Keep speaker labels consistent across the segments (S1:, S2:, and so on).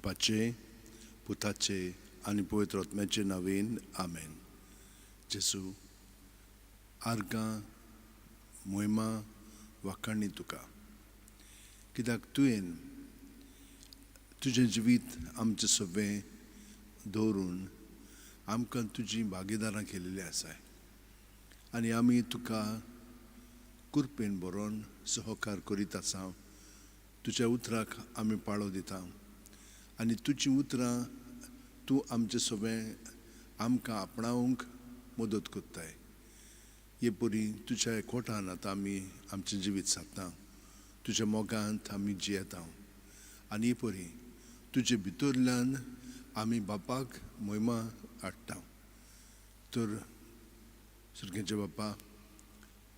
S1: बापाचे, पुताचे आनी पवित्र आत्म्याचे नांवेन आमेन. जेसू, आर्गां, मोहिमा, वाखाणणी तुका, कित्याक तुवें तुजें जिवीत आमचें सगळें दवरून आमकां तुजी भागीदारां केलेलीं आसाय आनी आमी तुका कृपेन बरोवन सहकार करीत आसा. तुज्या उतराक आमी पाळो दिता आनी तुजीं उतरां तूं आमचें सगळें आमकां आपणावंक मदत कोत्ताय. हे परी तुज्या एकवटान आतां आमी आमचें जिवीत सारता, तुज्या मोगांत आमी जियेता आनी हे परी तुजे भितरल्यान आमी बापाक मोहिमा हाडटा. तर सुर्गेचे बापा,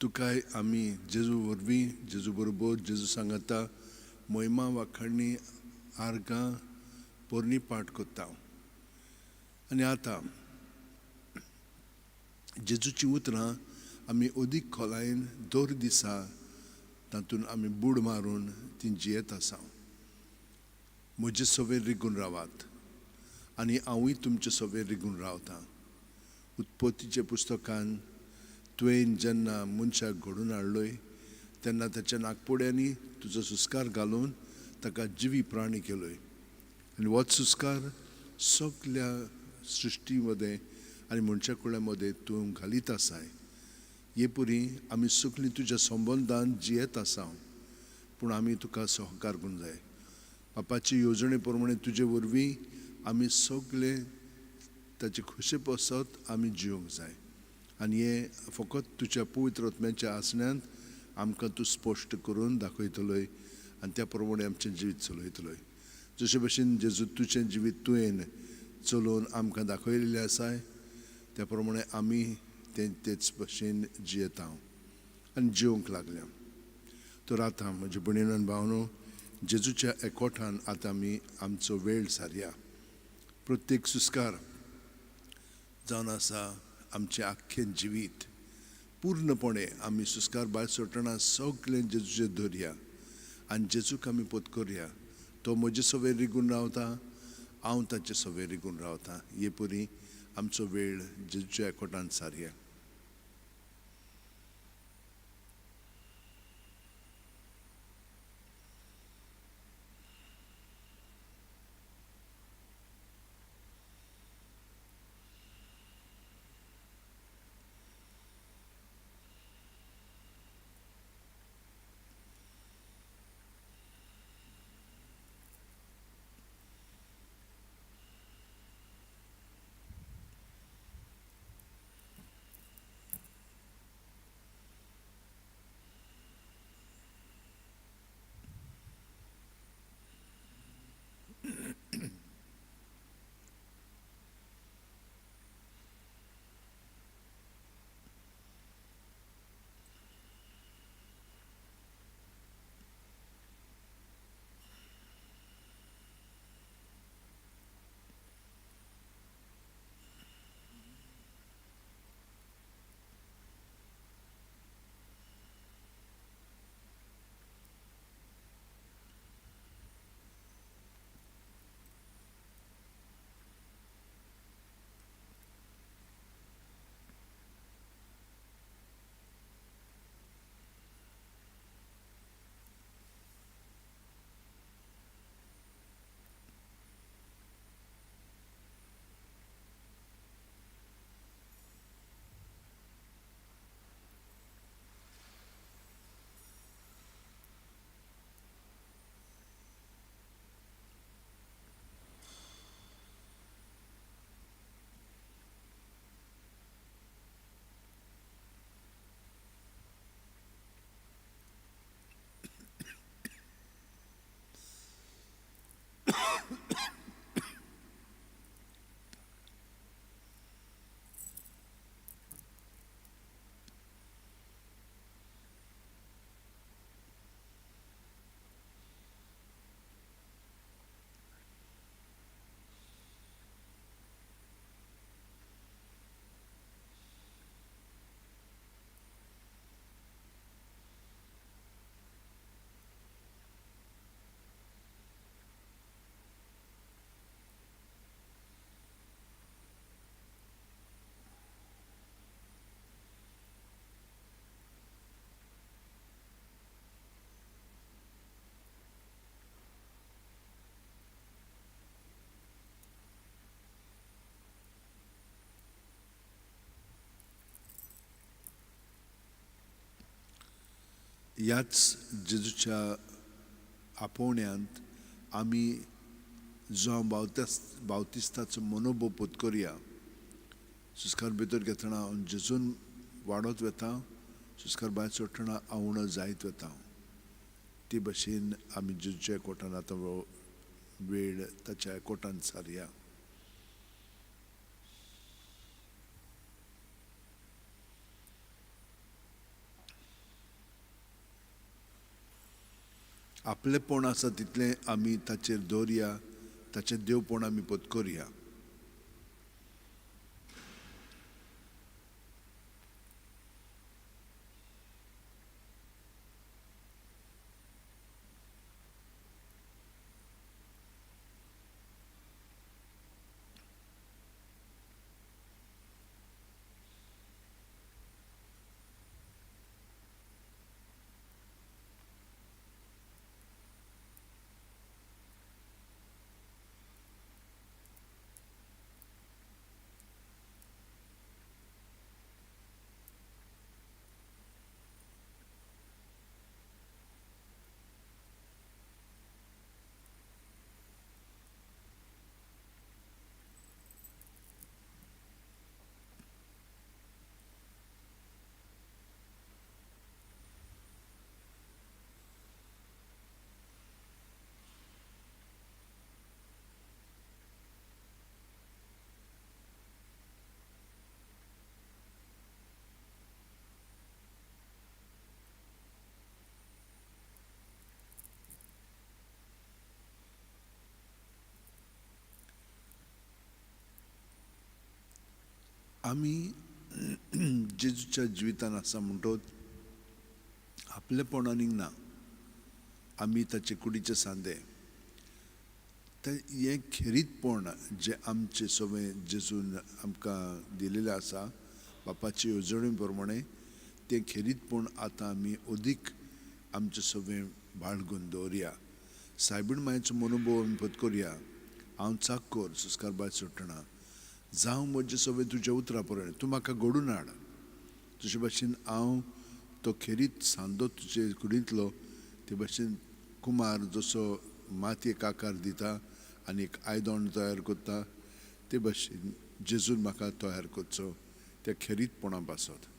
S1: तुकाय आमी जेजू वरवीं, जेजू बरोबर, जेजू सांगाता मोहिमा, वाखाणणी, आर्गां, पोरणी पाठ कोत्ता. आनी आतां जेजूचीं उतरां आमी अदीक खोलायेन दर दिसा तातूंत आमी बूड मारून ती जियेत आसा. म्हजे सवे रिगून रावात आनी हांवूय तुमचे सवे रिगून रावतां. उत्पत्तीच्या पुस्तकान तुवें जेन्ना मनशाक घडोवन हाडलोय तेन्ना ताच्या नागपोड्यांनी तुजो सुस्कार घालून ताका जिवी प्राणी केलोय आनी होच सुस्कार सगल्या सृश्टी मदें आनी मनशा कुळ्या मदें तूं घालीत आसाय. हे परी आमी सगळीं तुज्या संबंदान जियेत आसा, पूण आमी तुका सहकार करूंक जाय. बापाची येवजणे प्रमाणे तुजे वरवीं आमी सगळे ताचे खुशे पसत आमी जिवंक जाय आनी हे फकत तुज्या पवित्र आत्म्याच्या आसण्यांत आमकां तूं स्पश्ट करून दाखयतलोय आनी त्या प्रमाणे आमचें जिवीत चलयतलोय. जशे भशेन जेजू तुजें जिवीत तुवें चलोवन आमकां दाखयलेलें आसाय त्या प्रमाणे आमी तेच भशेन जियेता आनी जिवंक लागल्या. तर आतां म्हजे भयणीनो आनी भावनो, जेजूच्या एकवटान आतां आमी आमचो वेळ सारया. प्रत्येक सुस्कार जावन आसा आमचें आख्खें जिवीत पूर्णपणे आमी सुस्कार भायर सरतना सगळें जेजूचेर धरया आनी जेजूक आमी पत्करया. तो म्हजे सवे रिगून रावता, हांव ताचे सवे रिगून रावता. हे परी आमचो वेळ जेजूच्या एकवटान सारया. ह्याच जेजूच्या आपोवण्यांत आमी जो हांव बावतिस्ताचो मनोभव पत्करुया. सुस्कार भितर घेतना हांव जेजून वाडत वेता, सुस्कार भायर सोडटना हांव उणो जायत वेता. ते भशेन आमी जेजूच्या एकवटान आतां वेळ ताच्या एकवटान सारया. आपलेपण आसा तितलें आमी ताचेर दवरया, ताचें देवपण आमी पत्करुया. आमी जेजूच्या जिवितान आसा म्हणटोच आपलेपणान ना, आमी ताचे कुडीचे सांदे. हें खेरीतपण जे आमचे सगळें जेजून आमकां दिलेलें आसा बापाची येवजणे प्रमाणे, तें खेरीतपण आतां आमी अदीक आमचें सगळें बाळगून दवरया. सायबीण मायेचो मनोभव आमी पत्करुया. हांव चाक कोर सुस्कार भायर सोडटना, जावं म्हजें सगळें तुज्या उतरां पर्यंत, तूं म्हाका घडोवन हाड. तुजे भाशेन हांव तो खेरीत सांदो तुजे कुडींतलो, ते भाशेन कुमार जसो मातयेक आकार दिता आनी एक आयदोण तयार करता, ते भाशेन जेजून म्हाका तयार करचो त्या खेरीतपणा पासत.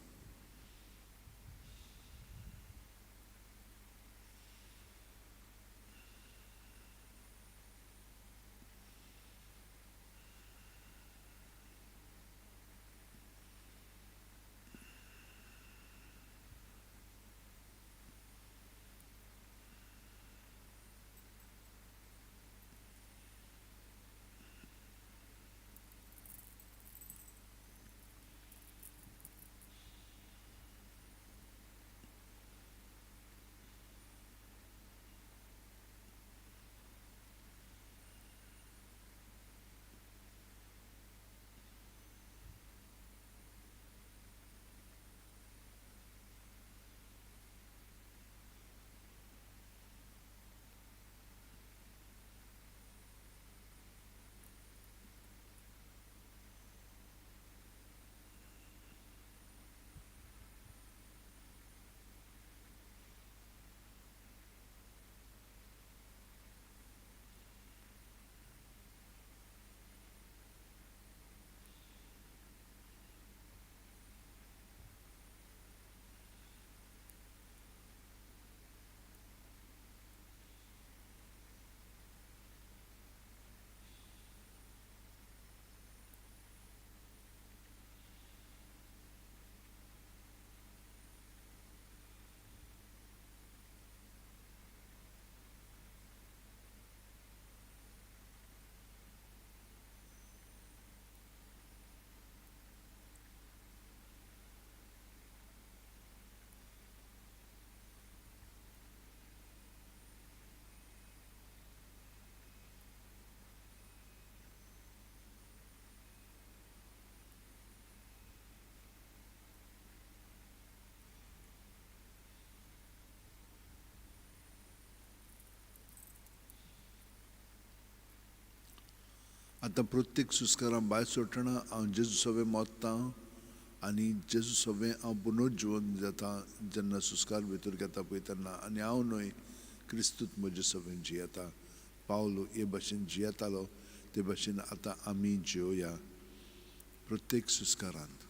S1: आतां प्रत्येक सुस्कारां भायर सोडटना हांव जेजू सगळें मोत्तां आनी जेजू सगळें हांव पुनर्जीवन जाता जेन्ना सुस्कार भितर घेता पळय तेन्ना आनी हांव न्हय क्रिस्तूत म्हजें सगळें जियेता पावलो हे भाशेन जियेतालो ते भाशेन आतां आमी जियोया प्रत्येक सुस्कारांत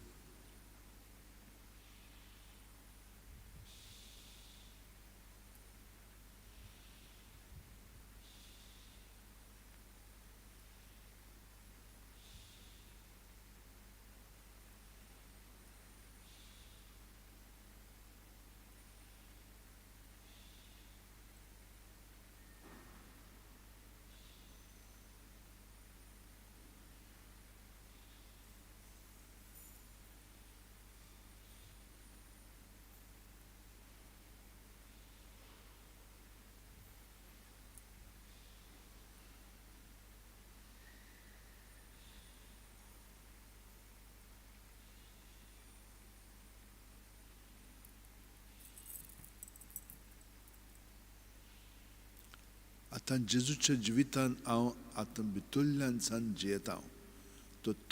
S1: आतां जेजूच्या जिवितान हांव आतां भितरल्यान सान जियेता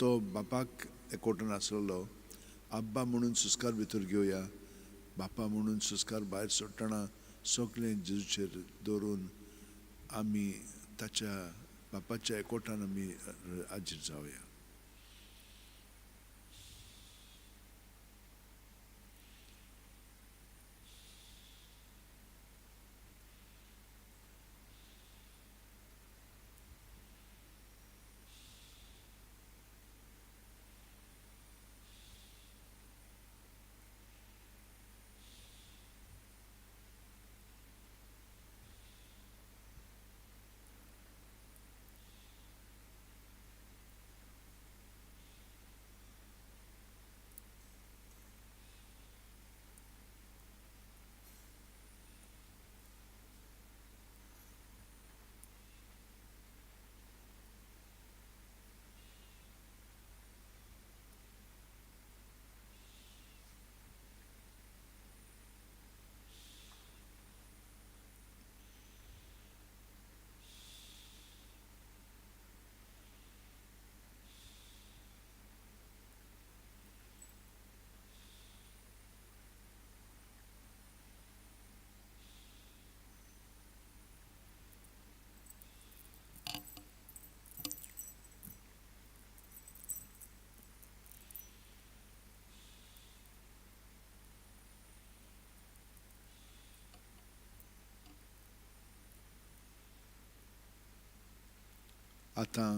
S1: तो बापाक एकवटून आसलेलो आब्बा म्हणून सुस्कार भितर घेवया बापा म्हणून सुस्कार भायर सोडटना सगळें जेजूचेर दवरून आमी ताच्या बापाच्या एकवटान आमी हाजीर जावया आतां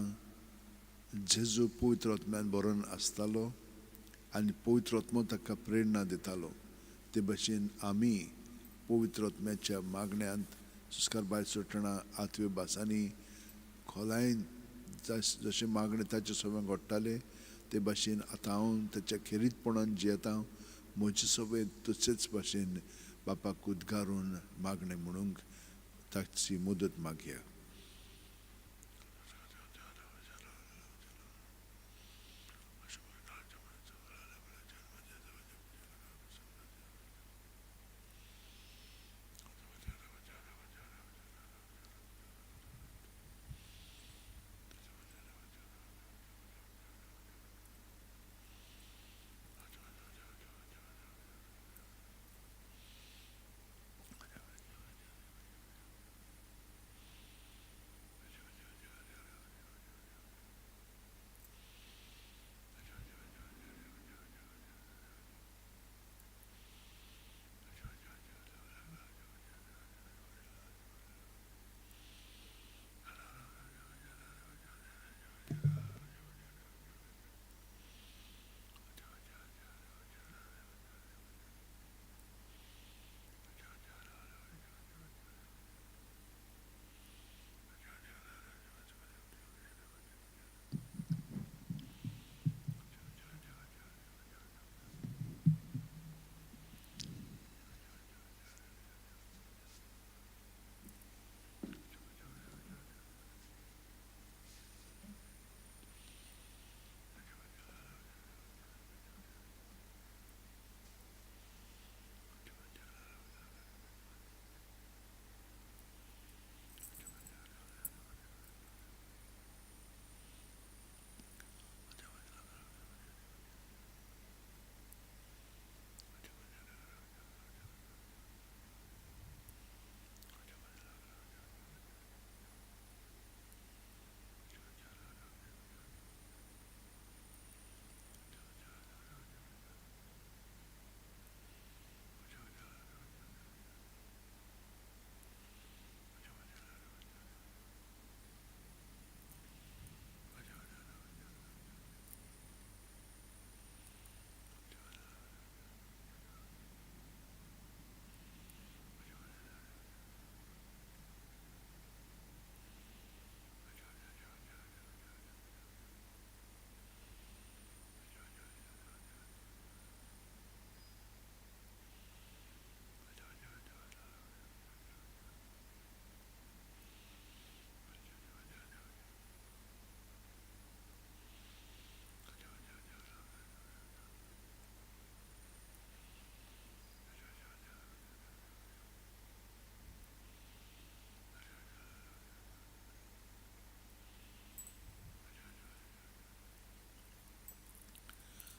S1: जेजू पवित्र आत्म्यान बरोवन आसतालो आनी पवित्र आत्मो ताका प्रेरणा दितालो ते भाशेन आमी पवित्र आत्म्याच्या मागण्यांत सुस्कार भायर सोडटना आत्वे भासांनी खोलायन जशें मागणे ताचे सगळें घडटाले ते भाशेन आतां हांव ताच्या खेरीतपणान जियेता म्हजे सगळें तशेंच भाशेन बापाक उद्गारून मागणें म्हणूंक ताची मदत मागया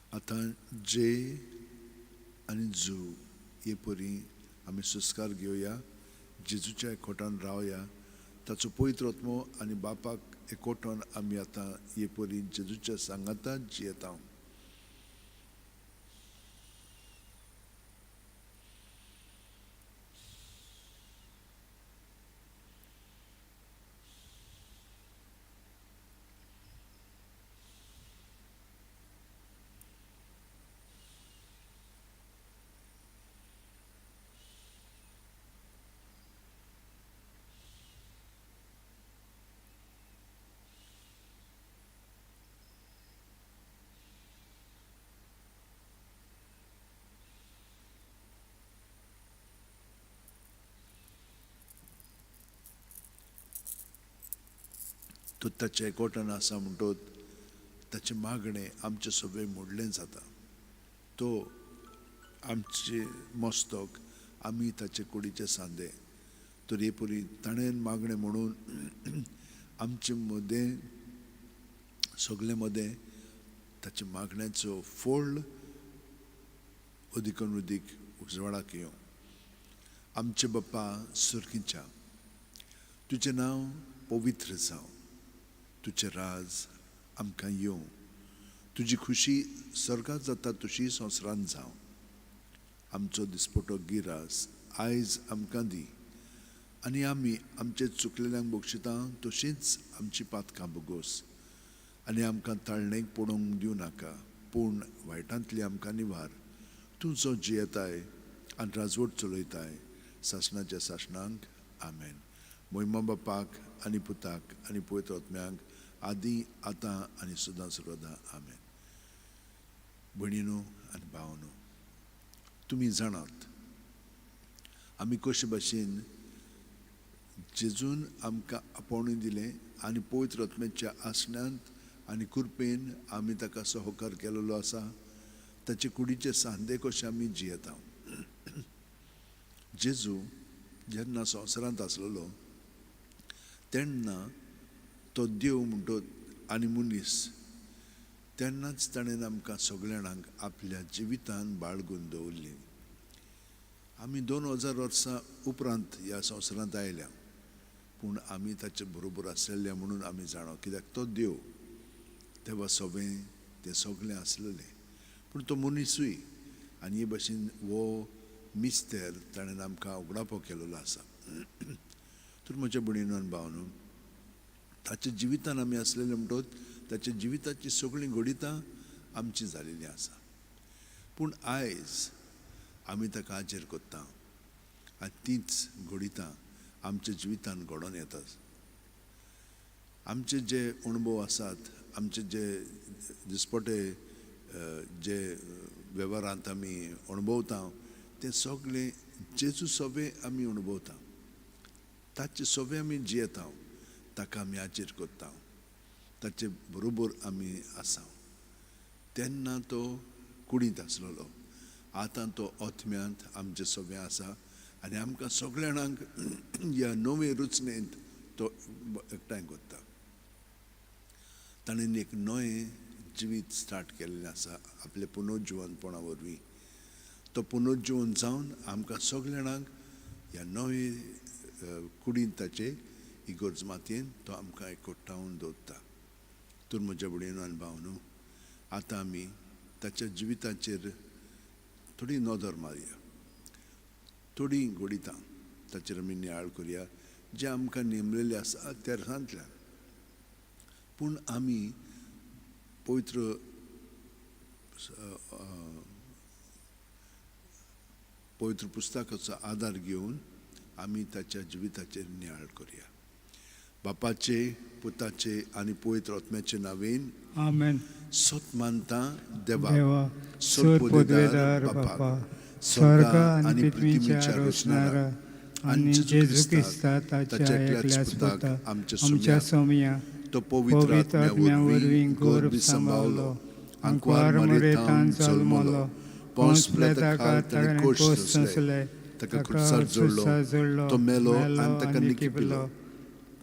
S1: आतां जे आनी जू हे परी आमी सुस्कार घेवया, जेजूच्या एकवटान रावया, ताचो पवित्र आत्मो आनी बापाक एकवटान आमी आतां हे परी जेजूच्या सांगातांत जियेता. तो ताच्या एकवटान आसा म्हणटोच ताचे मागणे आमचे सगळे मोडलें जाता. तो आमचे मस्तक, आमी ताचे कुडीचे सांदे. तर हे परी ताणें मागणें म्हणून आमचे मदें सगळे मदें ताचे मागण्याचो फळ अदीकून अदीक उजवाडाक येवं. आमचे बाप्पा सुर्गीच्या, तुजें नांव पवित्र जावं. तुजें राज आमकां येवं. तुजी खुशी स्वर्गांत जाता तशी संवसारांत जावं. आमचो दिसपटो गिरास आयज आमकां दी, आनी आमी आमचे चुकलेल्यांक बक्षिता तशींच आमची पातकां भोगोस. आनी आमकां ताळणेक पडोवंक दिवं नाका, पूण वायटांतली आमकां निवार. तूं जो जियेताय आनी राजवट चलयताय सासणाच्या सासणांक. आमेन. महिमा बापाक आनी पुताक आनी पवित्र आत्म्याक, आदी आतां आनी सदां सर्वदा. आमेन. भयणीनो आनी भावनो, तुमी जाणात आमी कशे भाशेन जेजून आमकां आपोवणी दिलें आनी पवित्र आत्म्याच्या आसण्यांत आनी कृपेन आमी ताका सहकार केलेलो आसा. ताचे कुडीचे सांदे कशे आमी जियेता. जेजू जेन्ना संवसारांत आसलेलो तेन्ना तो देव म्हणटो आनी मनीस, तेन्नाच ताणें आमकां सगळ्या जाणांक आपल्या जिवितान बाळगून दवरली. आमी 2000 वर्सां उपरांत ह्या संवसारांत आयल्या, पूण आमी ताचे बरोबर आसलेल्या म्हणून आमी जाणो. कित्याक तो देव तेव्हा तें सगळें आसलेलें, पूण तो मनीसूय. आनी हे भाशेन वो मिस्तेर ताणें आमकां उगडापो केलेलो आसा. तर म्हज्या भयणीनो आनी भावनो, ताच्या जिवितान आमी आसलेले म्हणटोच ताच्या जिविताची सगळीं घडितां आमची जालेली आसा. पूण आयज आमी ताका आजेर कोत्ता आनी तीच घडितां आमच्या जिवितान घडोवन येतात. आमचे जे अणभव आसात, आमचे जे दिसपटे जे वेव्हारांत आमी अणभवता, ते सगळे जेजू सोबे आमी अणभवता. ताचे सोबे आमी जियेता, ताका आमी आजेर कोत्ता, ताचे बरोबर आमी आसा. तेन्ना तो कुडींत आसलेलो, आतां तो आत्म्यांत आमचे सोबे आसा. आनी आमकां सगळ्या जाणांक ह्या नवे रुचनेंत तो एकठांय कोत्ता. ताणें एक नवें जिवीत स्टार्ट केल्लें आसा आपले पुनर्जीवनपणा वरवीं. तो पुनर्जीवन जावन आमकां सगळ्या जाणांक ह्या नवे कुडींत ताचे इगोर्ज मातयेन तो आमकां एकवटावन दवरता. तर म्हज्या भयणीनो आनी भावनो, आतां आमी ताच्या जिविताचेर थोडी नदर मारया, थोडी घडितां ताचेर आमी नियाळ करया. जे आमकां नेमलेले आसा त्या सांतल्यान, पूण आमी पवित्र पुस्तकाचो आदार घेवन आमी ताच्या जिविताचेर नियाळ करया. बापाचे, पुताचे आनी पवित्र आत्म्याचे नांवेन.
S2: आमेन.
S1: सोत मानता देवा,
S2: सोत पदवेदार बापा, स्वर्ग आनी पृथ्वीच्या रचणारा आनी जेजू क्रिस्ता ताच्या एकल्याच पुता आमच्या सोमया,
S1: तो पवित्र
S2: आत्म्या वरवीं गर्भ सांबाळलो, अंकुर मरेतान जल्मलो, पोंस पिलाताका ताणें कोस सोंसले,
S1: ताका क्रुसार जोडलो, तो मेलो आनी ताका निखिपिलो,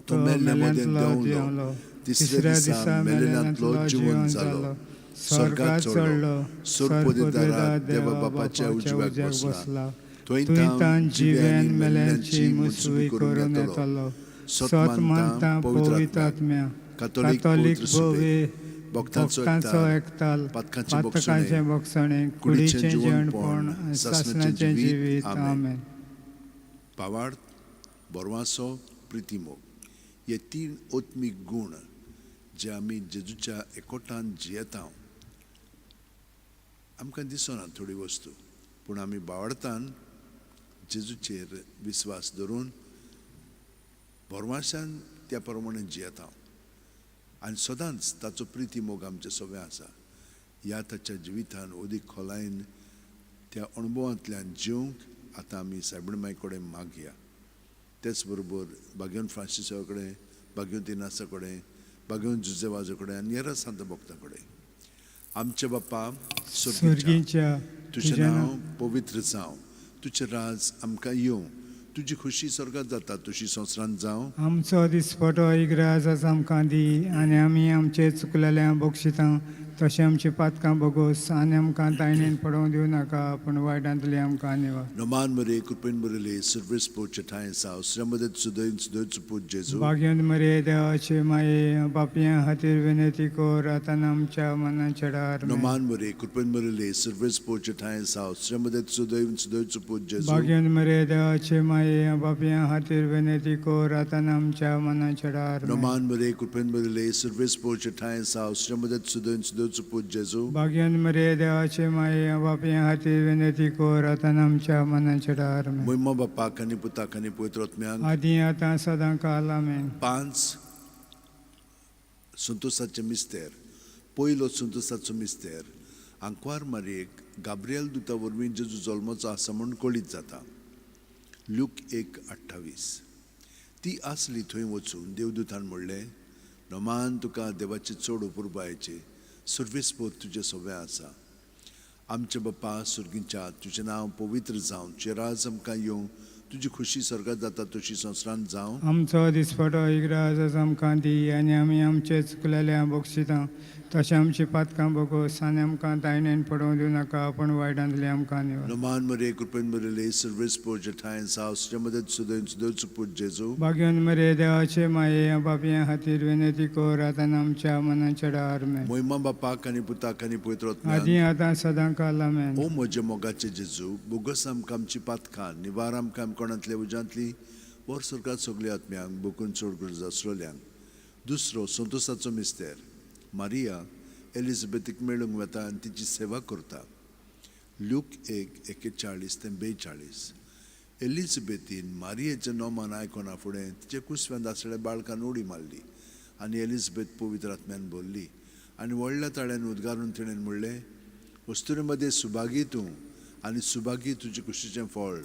S1: तो मेल्ल्या मदें देंवलो, तिसऱ्या दिसा मेलेल्यांतलो जिवंत जालो,
S2: स्वर्गात चढलो सर्वोपदेदार देवा बापाच्या उजव्याक बसला थंय तान जिव्यान मेल्यांची मुसवी करून येतलो सत मानता पवित्र आत्म्या कातोलीक बोवे भक्तांचो एकताल पातकांचे बक्षणे कुडीचे जेवणपण सासणाचे जिवीत आमेन.
S1: पावार्थ बोरवासो प्रितीमोग हे 3 ओत्मीक गूण जे आमी जेजूच्या एकोठान जियेता आमकां दिसना थोडी वस्तू पूण आमी बावडतान जेजूचेर विस्वास धरून बोरवासान त्या प्रमाणे जियेता आनी सदांच ताचो प्रिती मोग आमचे सगळे आसा. ह्या ताच्या जिवितान अदीक खोलायेन त्या अणभवांतल्यान जिवंक आतां आमी सायबीणमाई कडेन मागया. तेच बरोबर भाग्यवन फ्रांसिसा कडेन भाग्यवन तिनासा कडेन भाग्यवन जुजेवाजा कडेन आनी हेर सांत भक्तां कडेन. आमचे बाप्पा
S2: स्वर्गीच्या
S1: तुजें नांव पवित्र जावं तुजें राज आमकां येवं तुजी खुशी स्वर्गात जाता तुजी संवसारांत जावं.
S2: आमचो दिसपटो इग्राज आमकां दी आनी आमी आमचे चुकलेल्यांक बक्षिता तशें आमची पातकां बोगोस आनी आमकां तायणेन पडोवंक दिवं नाका पूण वायटांतली आमकां निवार.
S1: नमान मरे कृपेन बरयले सर्वेस पोवचे ठांय जावं श्रमदत सुदयन सुदयचो पूत जेजू.
S2: भाग्यवंत मरे देवाचे माये पापयां खातीर विनंती कर आतां आमच्या मनाच्या दार.
S1: नमान मरे कृपेन बरयले सर्वेस पोवचे ठांय जावं श्रमदत सुदयन सुदयचो पूत जेजू.
S2: भाग्यवंत मरे देवाचे माये पापयां खातीर विनंती कर आतां आमच्या मनाच्या दार.
S1: नमान मरे कृपेन बरयले सर्वेस पोवचे ठांय जावं श्रमदत सुदयन सुदयचो पूत जेजू.
S2: भाग्यवंत मरे देवाचे माये पापयां खातीर विनंती कर आतां आमच्या मनाच्या दार.
S1: महिमा बापाक आनी पुताक आनी पवित्र आत्म्याक
S2: आदी आतां सदां काल आमेन.
S1: 5 संतोसाचे मिस्तेर. पयलो संतोसाचो मिस्तेर आंकवार मारयेक गाब्रिएल दुता वरवीं जेजू जल्माचो आसा म्हूण कळीत जाता. लूक 1:28. ती आसली थंय वचून देवदूतान म्हणलें नमान तुका देवाचे चड उपुरबायेचे सर्वेस्पोर तुजे सगळें आसा. आमचे बाप्पा सुर्गींच्या तुजें नांव पवित्र जावं तुजें राज आमकां येवं तुजी खुशी स्वर्गात जाता तशी संवसारांत जावं.
S2: आमचो दिसपटो इग्राज आमकां दी आनी आमी आमचे चुकलेल्यांक बक्षिता तशें आमची पातकां बोगोस आनी आमकां तायणेन पडोवंक दिवं नाका पूण वायटांतली आमकां निवार.
S1: नमान मरे कृपेन बरयले सर्वेस पोवचे ठांय जावं श्रमदत सुदयन सुदयचो पूत जेजू.
S2: भाग्यवंत मरे देवाचे माये पापयां खातीर विनंती कर आतां आमच्या मनाच्या दार.
S1: महिमा बापाक आनी पुताक आनी पवित्र आत्म्याक
S2: आदी आतां सदां काल आमेन.
S1: ओ म्हजे मोगाचे जेजू बोगस आमकां आमची पातकां निवार आमकां कोणांतल्या उज्यांतली वर स्वर्गात सगळ्या आत्म्यांक बोकून चड गरज आसलेल्यांक. दुसरो संतोसाचो मिस्तेर मारिया एलिझाबेथीक मेळूंक वता आनी तिची सेवा करता. लूक 1:41-42. एलिझाबेथीन मारियेचें नोमान आयकना फुडें तिचे कुसव्यांत आसलेल्या बाळकान उडी मारली आनी एलिझाबेथ पवित्र आत्म्यान बोल्ली आनी व्हडल्या ताळ्यान उद्गारून तिणें म्हणलें वस्तुरे मदें सुभागी तूं आनी सुभागी तुजे कुशीचें फळ.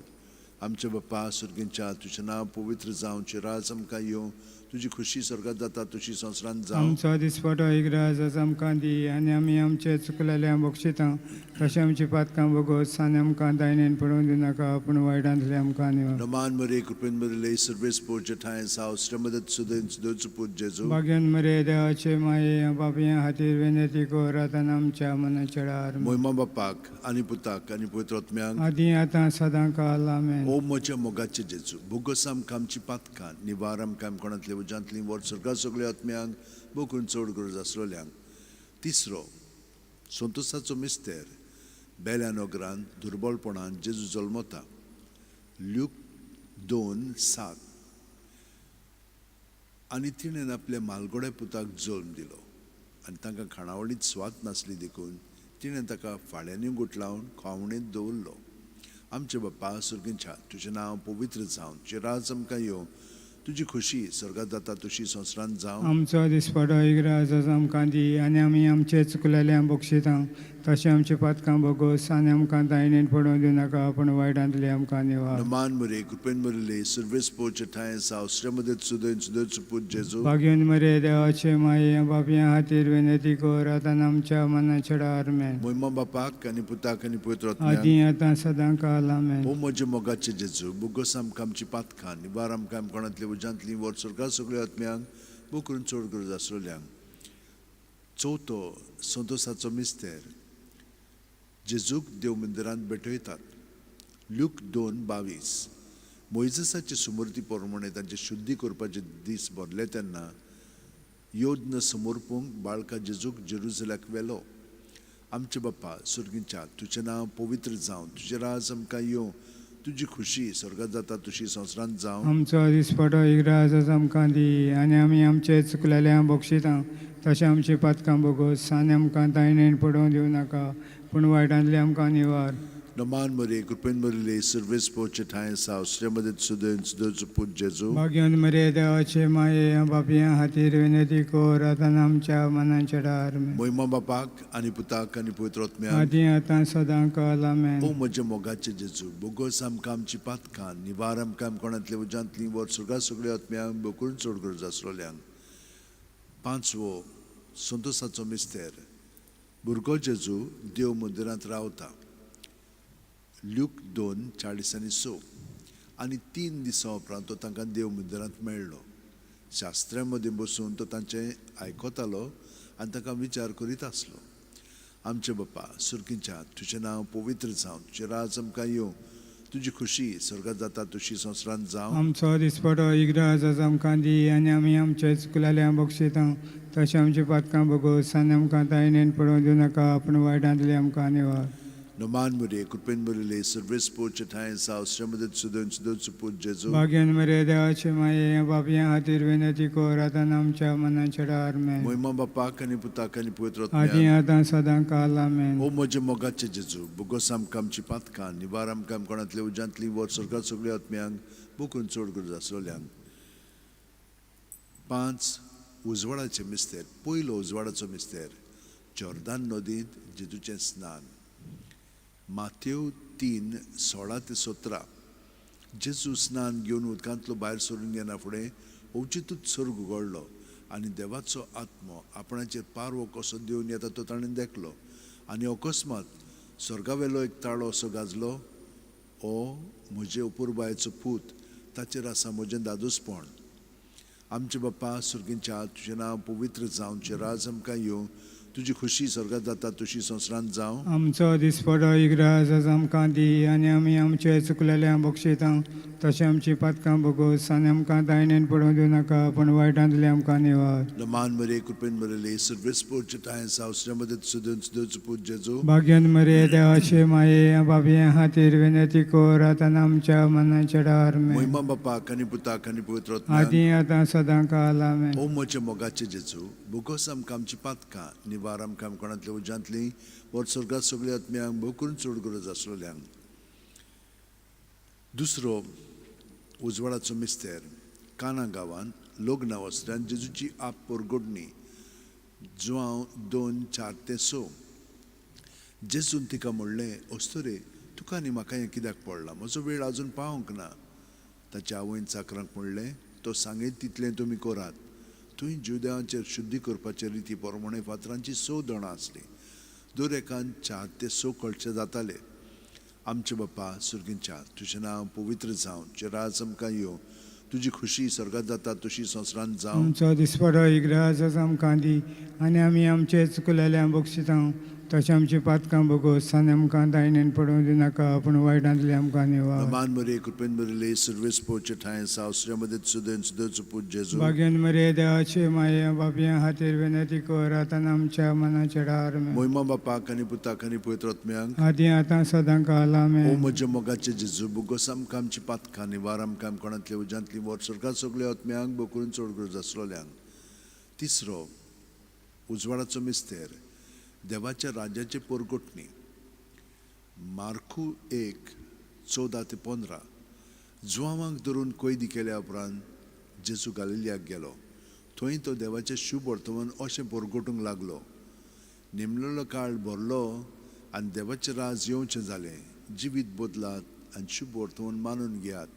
S1: आमचे बाप्पा सुर्गींच्या तुजें नांव पवित्र जावं तुजें राज आमकां येवं तुजी खुशी स्वर्गात जाता तशी संवसारांत जावं.
S2: आमचो दिसपटो इग्राज आमकां दी आनी आमी आमचे चुकलेल्यांक बक्षिता तशें आमची पातकां बोगोस आनी आमकां दायणेन पडोवंक दिवं नाका पूण वायटांतली आमकां निवार.
S1: नमान मरे कृपेन बरयले सर्वेस पोवचे ठांय जावं श्रमदत सुदयन सुदयचो पूत जेजू.
S2: भाग्यवंत मरे देवाचे माये पापयां खातीर विनंती कर आतां आमच्या मनाच्या दार.
S1: महिमा बापाक आनी पुताक आनी पवित्र आत्म्याक
S2: आदी आतां सदां काल आमेन.
S1: ओ म्हज्या मोगाचे जेजू बोगस आमकां आमची पातकां निवार आमकां कोणांतल्या उज्यांतली वर स्वर्गात सगळ्या आत्म्यांक बोकून चड गरज आसलेल्यांक. तिसरो संतोसाचो मिस्तेर बेल्या नगरांत दुर्बळपणान जेजू जल्मता. लूक 2:7. आनी तिणें आपल्या मालगोड्या पुताक जल्म दिलो आनी तांकां खाणावळीत स्वात नासली देखून तिणें ताका फाळ्यांनी गुटलावन खावणेंत दवरलो. आमचे बाप्पा सुर्गींच्या तुजें नांव पवित्र जावं तुजें राज आमकां येवं तुजी खुशी स्वर्गात जाता तशी संवसारांत जावं.
S2: आमचो दिसपटो इग्राज आमकां दी आनी आमी आमचे चुकलेल्यांक बक्षिता तशें आमची पातकां बोगोस आनी आमकां दायणेन पडोवंक दिवं नाका पूण वायटांतली आमकां निवार.
S1: नमान मरे कृपेन बरयले सर्वेस पोवचे ठांय जावं श्रमदत सुदयन सुदयचो पूत जेजू.
S2: भाग्यवंत मरे देवाचे माये पापयां खातीर विनंती कर आतां आमच्या मनाच्या दार.
S1: महिमा बापाक आनी पुताक आनी पवित्र
S2: आदी
S1: आत्म्याक
S2: आतां सदां काल आमेन.
S1: ओ म्हजे मोगाचे जेजू बोगस आमकां आमची पातकां निवार आमकां कोणांतल्या उज्यांतली वर स्वर्गात सगळ्या आत्म्यांक बोकून चड गरज आसलेल्यांक. चवथो संतोसाचो मिस्तेर. जेजूक देव मंदिरांत भेटयतात. लूक 2:22. मोइजेसाचे सुमृती प्रमाणे तांचे शुद्धी करपाचे दीस भरले तेन्ना योद्न समोरपूंक बाळका जेजूक जेरुसलेमाक व्हेलो. आमचे बाप्पा सुर्गींच्या तुझें नांव पवित्र जावं, तुझें राज आमकां येवं, तुजी खुशी स्वर्गात जाता तशी संवसारांत जावं.
S2: आमचो दिसपटो इग्राज आमकां दी, आनी आमी आमचे चुकलेल्या बक्षितां तशें आमची पातकां बोगोस, आनी आमकां तायणेन पडोवं दिवं नाका, पूण वायटांतली आमकां निवार.
S1: नमान मरे कृपेन मरिले सर्वेस पोचे ठाय साव श्रेमदत सुदन सुदोच पूज जेजू.
S2: भाग्यवंत मरे देवाचे माये बापया खातीर विनंती कर, आतां आमच्या मनांच्या डार.
S1: मोहिमा बापाक आनी पुताक आनी पवित्र आत्म्याक
S2: आदी आतां सदांच आमेन.
S1: ओ म्हजे मोगाचे जेजू, बोगोस आमकां आमची पातकां निवार आमकां कोणांतले उजांतली वर सुर्गा सगळ्या आत्म्यांक बोकून चड गरज आसलोल्यांक. पांचवो संतोसाचो मिस्तेर. भुरगो जेजू देव मंदिरांत रावता. लूक 2:40-6. आनी 3 दिसां उपरांत तो तांकां देव मंदिरांत मेळ्ळो. शास्त्र्यां मदीं बसून तो तांचें आयकतालो आनी तांकां विचार करीत आसलो. आमचे बाप्पा सुर्गींच्या तुझें नांव पवित्र जावं, तुजें राज आमकां येवं, तुजी खुशी स्वर्गात जाता तशी संवसारांत जावं.
S2: आमचो दिसपटो इग्राज आमकां दी, आनी आमी आमचे चुकलेल्या बक्षितां तशें आमची पातकां बोगोस, आनी आमकां तायणेन पडोवं दिवं नाका, पूण वायटांतली आमकां निवार.
S1: नमान मरे कृपेन मरिले सर्वेस पोचे ठाय साव श्रेमदत सुदन सुदोच पूज जेजू.
S2: भाग्यवंत मरे देवाचे माये बापया खातीर विनंती कर, आतां आमच्या मनांच्या डार.
S1: मोहिमा बापाक आनी पुताक आनी पवित्र
S2: आदी
S1: आत्म्याक
S2: आतां सदांच आमेन.
S1: ओ म्हजे मोगाचे जेजू, बोगोस आमकां आमची पातकां निवार आमकां कोणांतले उजांतली वर स्वर्गात सगळ्या आत्म्यांक बोकून चड गरज आसलोल्यांक. 5. उजवाडाचे मिस्तेर. पयलो उजवाडाचो मिस्तेर. जॉर्दान नदींत जेजूचें स्नान. माथ्येव 3:16-17. जेजू स्नान घेवन उदकांतलो भायर सरून गेना फुडें अवचितूच सर्ग उगडलो आनी देवाचो आत्मो आपणाचेर पारवो कसो देवन येता तो ताणें देखलो. आनी अकस्मात स्वर्गावेलो एक ताळो असो गाजलो. ओ म्हजे अपुरबायेचो पूत, ताचेर आसा म्हजें दादोसपण. आमचे बाप्पा सुर्गींच्या तुजें नांव पवित्र जावं, तुजें राज आमकां येवं, तुजी खुशी स्वर्गात जाता तशी संवसारांत जावं.
S2: आमचो दिसपटो इग्राज आमकां दी, आनी आमी आमचे चुकलेल्या बक्षितां तशें आमची पातकां बोगोस, आनी आमकां तायणेन पडोवं दिवं नाका, पूण वायटांतली आमकां निवार.
S1: नमान मरे कृपेन मरिले सर्वेस पोचे ठाय साव श्रेमदत सुदन सुदोच पूज जेजू.
S2: भाग्यवंत मरे देवाचे माये बापया खातीर विनंती कर, आतां आमच्या मनांच्या डार.
S1: मोहिमा बापाक आनी पुताक आनी पवित्र आत्म्याक
S2: आदी आतां सदांच आमेन.
S1: ओ म्हजे मोगाचे जेजू, बोगोस आमकां आमची पातकां निवार आमकां कोणांतले उजांतली वर स्वर्गात सगळ्या आत्म्यांक बोकून चड गरज आसलोल्यांक. दुसरो उजवाडाचो मिस्तेर. काना गांवांत लोक नांवासल्यान जेजूची आप परगोडणी. जुआंव 2:4-6. जेजून तिका म्हणलें, अस्तोरे तुका आनी म्हाका हें कित्याक पडलां? म्हजो वेळ आजून पावूंक ना. ताच्या आवयन चाकरांक म्हणलें, तो सांगीत तितलें तुमी करात. थंय जुद्यांचेर शुद्धी करपाचे रिती प्रमाणे फातरांची 6 दणां आसलीं. दर एकान 4 ते 6 कळचे जाताले. आमचे बाप्पा सुर्गींच्या तुजें नांव पवित्र जावं, तुजें राज आमकां येवं, तुजी खुशी स्वर्गात जाता तशी संवसारांत जावं.
S2: आमचो दिसपटो इग्राज आमकां दी, आनी आमी आमचे चुकलेल्या बक्षितां तशें आमची पातकां बोगोस, आनी आमकां तायणेन पडोवं दिवं नाका, पूण वायटांतली आमकां निवार.
S1: नमान मरे कृपेन मरिले सर्वेस पोचे ठाय साव श्रेमदत सुदन सुदोच पूज जेजू.
S2: भाग्यवंत मरे देवाचे माये बापया खातीर विनंती कर, आतां आमच्या मनांच्या डार.
S1: मोहिमा बापाक आनी पुताक आनी पवित्र आत्म्यांक
S2: आदी आतां सदांच
S1: ओ
S2: आमेन.
S1: म्हजे मोगाचे जेजू, बोगोस आमकां आमची पातकां निवार आमकां कोणांतले उजांतली वर स्वर्गात सगळ्या आत्म्यांक बोकून चड गरज आसलोल्यांक. तिसरो उजवाडाचो मिस्तेर. देवाच्या राज्याचे परगोटणी. मार्कू 1:14-15. जुआवांक धरून कैदी केल्या उपरांत जेजू गालिलियाक गेलो. थंय तो देवाचें शुभ वर्तमान अशें परगोटूंक लागलो. नेमलेलो काळ भरलो आनी देवाचें राज येवचें जालें. जिवीत बदलात आनी शुभ वर्तमान मानून घेयात.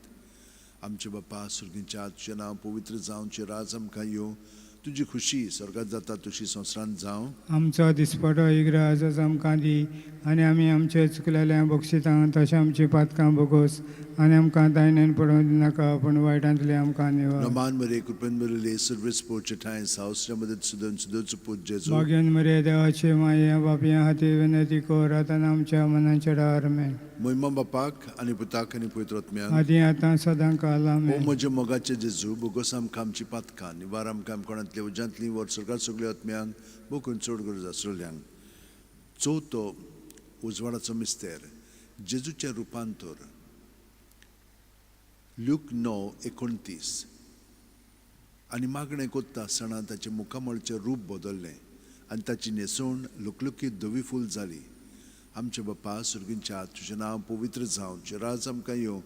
S1: आमचे बाप्पा सुर्गींच्या तुजें नांव पवित्र जावं, तुजें राज आमकां येवं, तुजी खुशी स्वर्गात जाता तशी संवसारांत जावं.
S2: आमचो दिसपटो इग्राज आमकां दी, आनी आमी आमचे चुकलेल्या बक्षितां तशें आमची पातकां बोगोस आनी आमकां दायनेन पडोवंक दिनाका पूण वायटांतली आमकां निवार.
S1: Naman Maria, Kurpen Maria, Service Porchatayan, House, Ramadan Sudan, Sudosu Pujesu.
S2: भाग्यन मरे देवाची माया बापया हाती विनंती कर आतां आमच्या मनाच्या डारमेन
S1: Moima Bapak, Aniputak, and Putrotmian.
S2: आदी आतां सदां काल
S1: O
S2: आमेन.
S1: Moja Mogacha Jesu, Bogosam Kamchi Patkan, Nivaram Kam Konatlev, gently word Surgat Sugliotmian, Bokun Surgur Zasrulian. Zoto Uzwaraco Mister, Jesucha Rupantor, Luke no Econtis. आणि मागणें कोत्ता आसतना ताचे मुखामळचें रूप बदललें आनी ताची न्हेसोण लुकलुकीत धवी फूल जाली. आमचे बापा सुर्गींच्या तुजें नांव पवित्र जावं, तुजें राज आमकां येवं,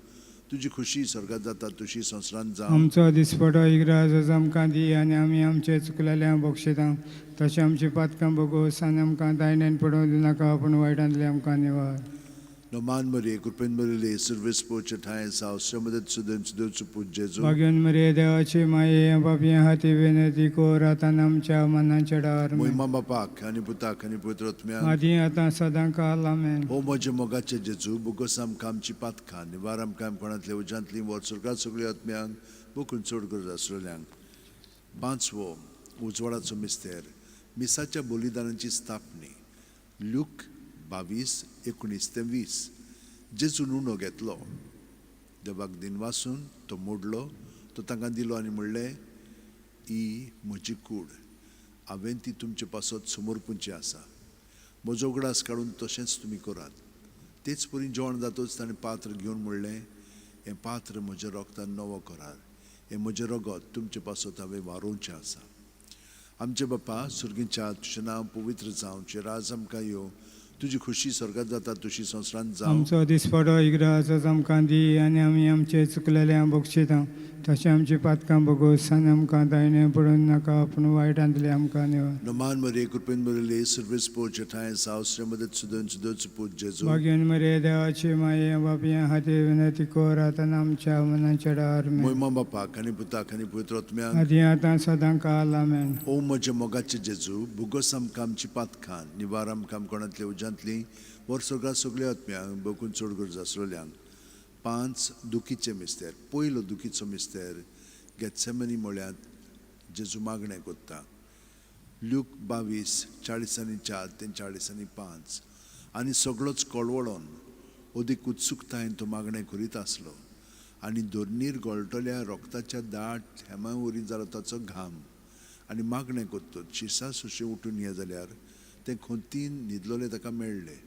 S1: तुजी खुशी स्वर्गांत जाता तशी संवसारांत जावं.
S2: आमचो दिसपटो इग्राज आमकां दी आनी आमी आमचे चुकलेल्या बक्षितां तशें आमची पातकां बोगोस आनी आमकां दायनेन पडोवंक दिनाका पूण वायटांतली आमकां निवार.
S1: Naman Maria, Kurpen Maria, Service Porchatayan, House, Ramadan Sudan, Sudosu Pujesu.
S2: भाग्यन मरे देवाची माये बापया हाती विनंती कर आतां आमच्या मनाच्या डारमेन
S1: Moima Bapak, Aniputak, and Putrotmian.
S2: आदी आतां सदां काल आमेन.
S1: O Moja Mogacha Jesu, Bogosam Kamchi Patkan, Nivaram Kam Konatlev, gently word Surgat Sugliotmian, Bokun Surgur Zasrulian. पांचवो उजवाडाचो मिस्तेर मिसाच्या बलिदानाची स्थापनी लूक 22:19-20. जेजू नुणो घेतलो, देवाक दिन वासून तो मोडलो, तो तांकां दिलो आनी म्हणलें, ही म्हजी कूड, हांवें ती तुमचे पासत समोर पुंची आसा, म्हजो उगडास काडून तशेंच तुमी करात. तेच परी जेवण जातच ताणें पात्र घेवन म्हणलें, हें पात्र म्हज्या रोगतान नवो करात, हें म्हजें रगत तुमचे पासत हांवें वारोवचें आसा. आमचे बापा सुर्गींच्या तुजें नांव पवित्र जावं, तुजें राज आमकां येवं, तुजी खुशी स्वर्गांत जाता तशी संवसारांत जावं.
S2: आमचो दिसपटो इग्राज आमकां दी आनी आमी आमचे चुकलेल्या बक्षितां तशें आमची पातकां बोगोस आनी आमकां दायनेन पडोवंक नाका पूण वायटांतली आमकां निवार.
S1: Naman Maria, Kurpen Maria, Service Porchatayan, House, Ramadan Sudan, Sudosu Pujesu.
S2: भाग्यन मरे देवाची माये बापया हाती विनंती कर आतां आमच्या मनाच्या डारमेन
S1: Moima Bapak, Aniputak, and Putrotmian.
S2: आदी आतां सदां काल आमेन.
S1: O Moja Mogacha Jesu, Bogosam Kamchi Patkan, Nivaram Kam Konatlev, gently word Surgat Sugliotmian, Bokun Surgur Zasrulian. 5 दुखीचे मिस्तेर. पयलो दुखीचो मिस्तेर गेत्सेमनी म्हळ्यार जेजू मागणें कोत्ता. लूक 22:40-4-40-5. आनी सगळोच कळवळोन ओदीक उत्सुकतायेन तो मागणें करीत आसलो आनी दोरनीर गळटल्या रोगताच्या दाट हेमा वरी जालो ताचो घाम आनी मागणें कोत्तो शिसा सुशें उठून ये जाल्यार तें खोंतीन न्हिदलोले ताका मेळ्ळे.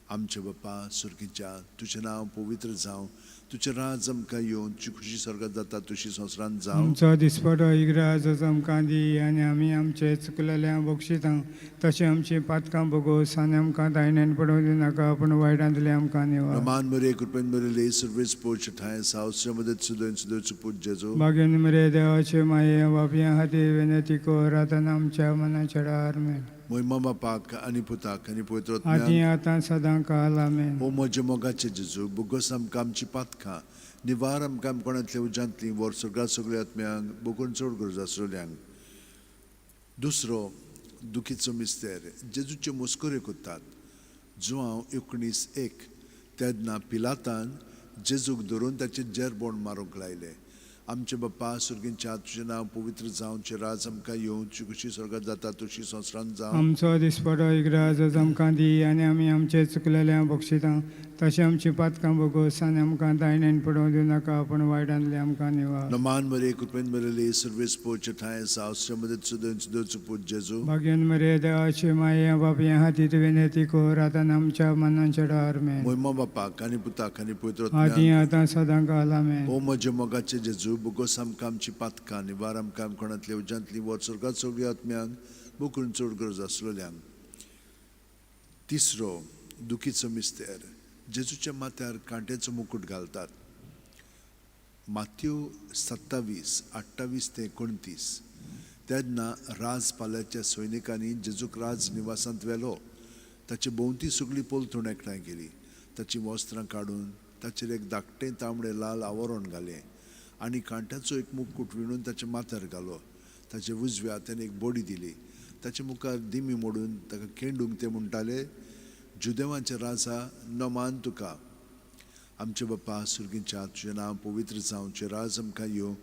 S1: आमचे बापा सुर्गीच्या तुजें नांव पवित्र जावं, तुजें राज आमकां येवं, तुजी खुशी स्वर्गांत जाता तशी संवसारांत जावं.
S2: आमचो दिसपटो इग्राज आमकां दी आनी आमी आमचे चुकलेल्या बक्षितां तशें आमची पातकां बोगोस आनी आमकां दायनेन पडोवंक दिनाका पूण वायटांतली आमकां निवार.
S1: Naman Maria, Kurpen Maria, Service Porchatayan, House, Ramadan Sudan, Sudosu Pujesu.
S2: भाग्यन मरे देवाची माये बापया हाती विनंती कर आतां आमच्या मनाच्या डारमेन
S1: Moima Bapak, Aniputak, and
S2: आदी
S1: Putrotmian.
S2: आतां सदां काल आमेन.
S1: O Moja Mogacha Jesu, Bogosam Kamchi Patka, Nivaram Kam Konatlev, gently word Surgat Sugliotmian, Bokun Surgur Zasrulian. दुसरो दुखीचो मिस्तेर जेजूचे मस्कोरे कोत्तात. जुआंव 19:1 तेदना पिलातान जेजूक धरून ताचे जेरबोण मारूंक लायले. आमचे बापा सुर्गींच्या तुजें नांव पवित्र जावं, तुजें राज आमकां येवं, तुजी खुशी स्वर्गांत जाता तशी संवसारांत जावं.
S2: आमचो दिसपटो इग्राज आमकां दी आनी आमी आमचे चुकलेल्या बक्षितां तशें आमची पातकां बोगोस आनी आमकां दायनेन पडोवंक दिनाका पूण वायटांतली आमकां निवार.
S1: Naman Maria, Kurpen Maria, Service Porchatayan, House, Ramadan Sudan, Sudosu Pujesu.
S2: भाग्यन मरे देवाची माये बापया हाती विनंती कर आतां आमच्या मनाच्या डारमेन
S1: Moima Bapak, Aniputak, and
S2: आदी
S1: Putrotmian.
S2: आतां सदां काल आमेन.
S1: O Moja Mogacha Jesu, Bogosam Kamchi Patka, Nivaram Kam Konatlev, gently word Surgat Sugliotmian, Bokun Surgur Zasrulian. तिसरो दुखीचो मिस्तेर जेजूच्या माथ्यार कांटेचो मुकुट घालतात. माथ्यू 27:28-29. तेन्ना राजपाल्याच्या सैनिकांनी जेजूक राज निवासांत व्हेलो. ताचे भोंवती सगळी पोलतूण एकठांय केली. ताची वस्त्रां काडून ताचेर एक धाकटें तांबडें लाल आवरण घालें आनी कांट्याचो एक मुकुट विणून ताच्या माथ्यार घालो. ताचे उजव्या ताणें एक बडी दिली. ताच्या मुखार दिमी मोडून ताका केंडूंक ते म्हणटाले, जुदेवांचे राजा नमान तुका आमचे बाप्पा सुर्गींच्या तुझें नांव पवित्र जावचें राज आमकां येवं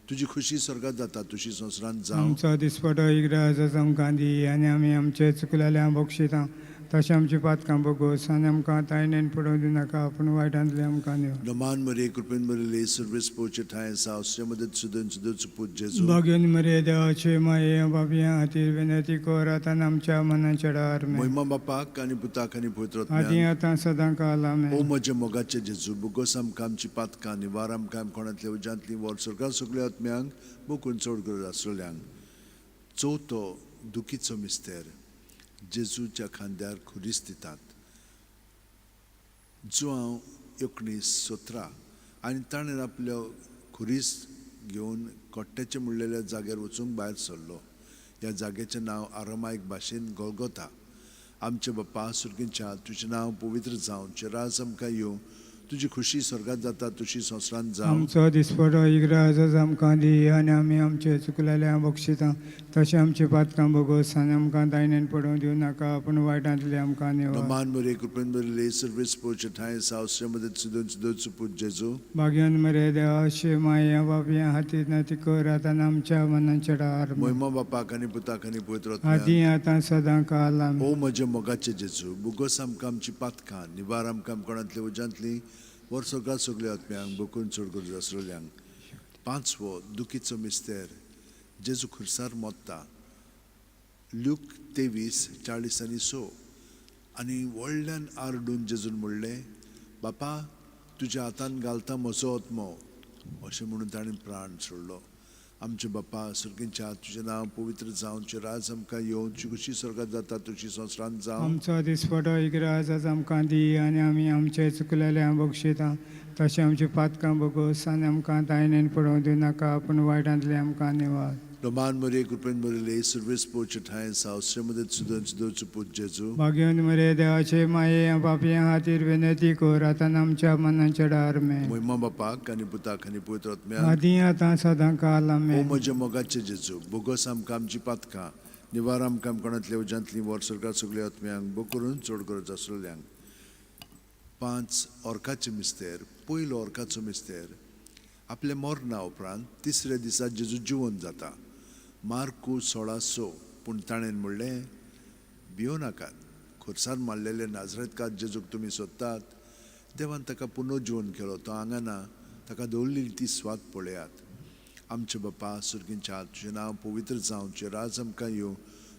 S1: तुजी खुशी स्वर्गात जाता तुजी संवसारांत जावं
S2: आमचो दिसपटो इग्राज आमकां दी आनी आमी आमचे चुकलेल्या बक्षितां तशें आमची पातकां बोगोस आनी आमकां तायणेन पडोवं दिनाका पूण वायटांतले आमकां निव
S1: नमान मरे कृपेन मरे सर्वेस पोचे ठाय सावसे मदत सुदन सुदच पूज जेजू
S2: भाग्यन मरे देवाचे माये बाबया खातीर विनंती कर आतां आमच्या मनाच्या डार
S1: महिमा बापाक आनी पुताक आनी पवित्र
S2: आदी
S1: आत्म्याक
S2: आतां सदां काल आमेन
S1: ओ म्हजे मोगाचे जेजू बुगोस आमकां आमची पातकां निवार आमकां कोणातल्या उज्यांतली वर सरकार सगळ्या आत्म्यांक बुकून चड गरज आसलेल्यांक चवथो दुखीचो मिस्तेर जेजूच्या खांद्यार खुरीस दितात जो हांव 1917 आनी ताणें आपल्यो खुरीस घेवन कोट्ट्याचे म्हणलेल्या जाग्यार वचूंक भायर सरलो ह्या जाग्याचें नांव आरामायक भाशेन गोलगोथा आमचे बाप्पा सुर्गींच्या तुजें नांव पवित्र जावं तुजें राज आमकां येवं तुजी खुशी स्वर्गात जाता तुजी संवसारांत जावं
S2: आमचो दिसपटो इग्राज आमकां दी आनी आमी आमचे चुकलेल्या बक्षितां तशें आमची पातकां बोगोस आनी आमकां दायनेन पडोवं दिवं नाका पूण वायटांतले आमकां निव
S1: नमान मरे कृपेन मरे सर्वेस पोचे ठाय सावसे मदत सुदन सुदच पूज जेजू
S2: भाग्यन मरे देवाचे माये बाबया खातीर नती कर आतां आमच्या मनाच्या डार
S1: महिमा बापाक आनी पुताक आनी पवित्र
S2: आदी आतां सदां काल आमेन
S1: ओ म्हजे मोगाचे जेजू बुगोस आमकां आमची पातकां निवार आमकां कोणातली उज्यांतली वर सगळ्या सगळ्या आत्म्यांक बुकून चड गरज आसलेल्यांक पांचवो दुखीचो मिस्तेर जेजू खुर्सार मोत्ता ल्यूक 23:40 आनी व्हडल्यान आरडून जेजून म्हणलें बापा तुज्या हातान घालता म्हजो आत्मो अशें म्हणून ताणें प्राण सोडलो आमचे बाप्पा सुर्गींच्या तुजें नांव पवित्र जावं तुजें राज आमकां येवं तुजी खुशी स्वर्गात जाता तुजी संवसारांत जावं
S2: आमचो दिसपटो इग्राज आमकां दी आनी आमी आमचे चुकलेल्या बक्षितां तशें आमची पातकां बोगोस आनी आमकां दायनेन पडोवं दिवं नाका पूण वायटांतले आमकां निवार
S1: नमान मरे कृपेन मरे सर्वेस पोचे ठाय सावसे मदत सुदन सुदच पूज जेजू
S2: भाग्यन मरे देवाचे माये बापया खातीर विनंती कर आतां आमच्या मनाच्या डार मे
S1: महिमा बापाक आनी पुताक आनी पवित्र आत्म्याक
S2: आदी आतां सदां काल
S1: ओ
S2: आमेन
S1: म्हजे मोगाचे जेजू बोगस आमकां आमची पातकां निवार आमकां कोणातल्या उज्यांतली वर सरकार सगळ्या आत्म्यांक बो करून चड गरज आसलेल्यांक 5 ऑर्काचे मिस्तेर पयलो ऑर्काचो मिस्तेर आपल्या मरणा उपरांत तिसऱ्या दिसा जेजू जिवंत जाता मार्कू 16:6 पूण ताणें म्हणलें भियो नाकात खुर्सार मारलेले नाजरेतकार जेजूक तुमी सोदतात देवान ताका पुनर्जीवन केलो तो हांगा ना ताका दवरलेली ती स्वात पळयात आमचे बाप्पा सुर्गींच्या तुजें नांव पवित्र जावं तुजें राज आमकां येवं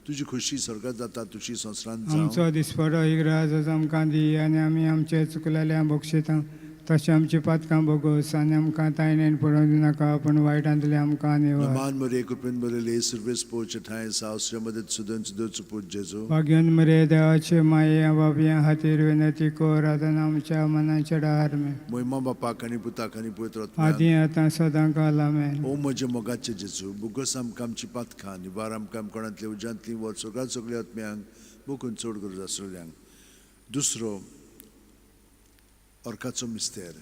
S1: तुजी खुशी स्वर्गात जाता तुजी संवसारांत जावं
S2: आमचो दिसपटो इग्राज आमकां दी आनी आमी आमचे चुकलेल्या बक्षितां तशें आमची पातकां बोगोस आनी आमकां तायणेन पडोवं दिवं नाका पूण वायटांतले आमकां निवार
S1: नमान मरे कृपेन मरे सर्वेस पोचे ठाय सावसे मदत सुदन सुदच पूज जेजू
S2: भाग्यन मरे देवाचे माये बाबया खातीर विनंती कर आतां आमच्या मनाच्या डार मे
S1: महिमा बापाक आनी पुताक आनी पवित्र
S2: आदी
S1: आत्म्याक
S2: आतां सदां काल आमेन
S1: ओ म्हजे मोगाचे जेजू बुगस आमकां आमची पातकां निवार आमकां कोणातल्या उज्यांतली वर सगळ्या सगळ्या आत्म्यांक बुकून चड गरज आसलेल्यांक दुसरो ऑर्काचो मिस्तेर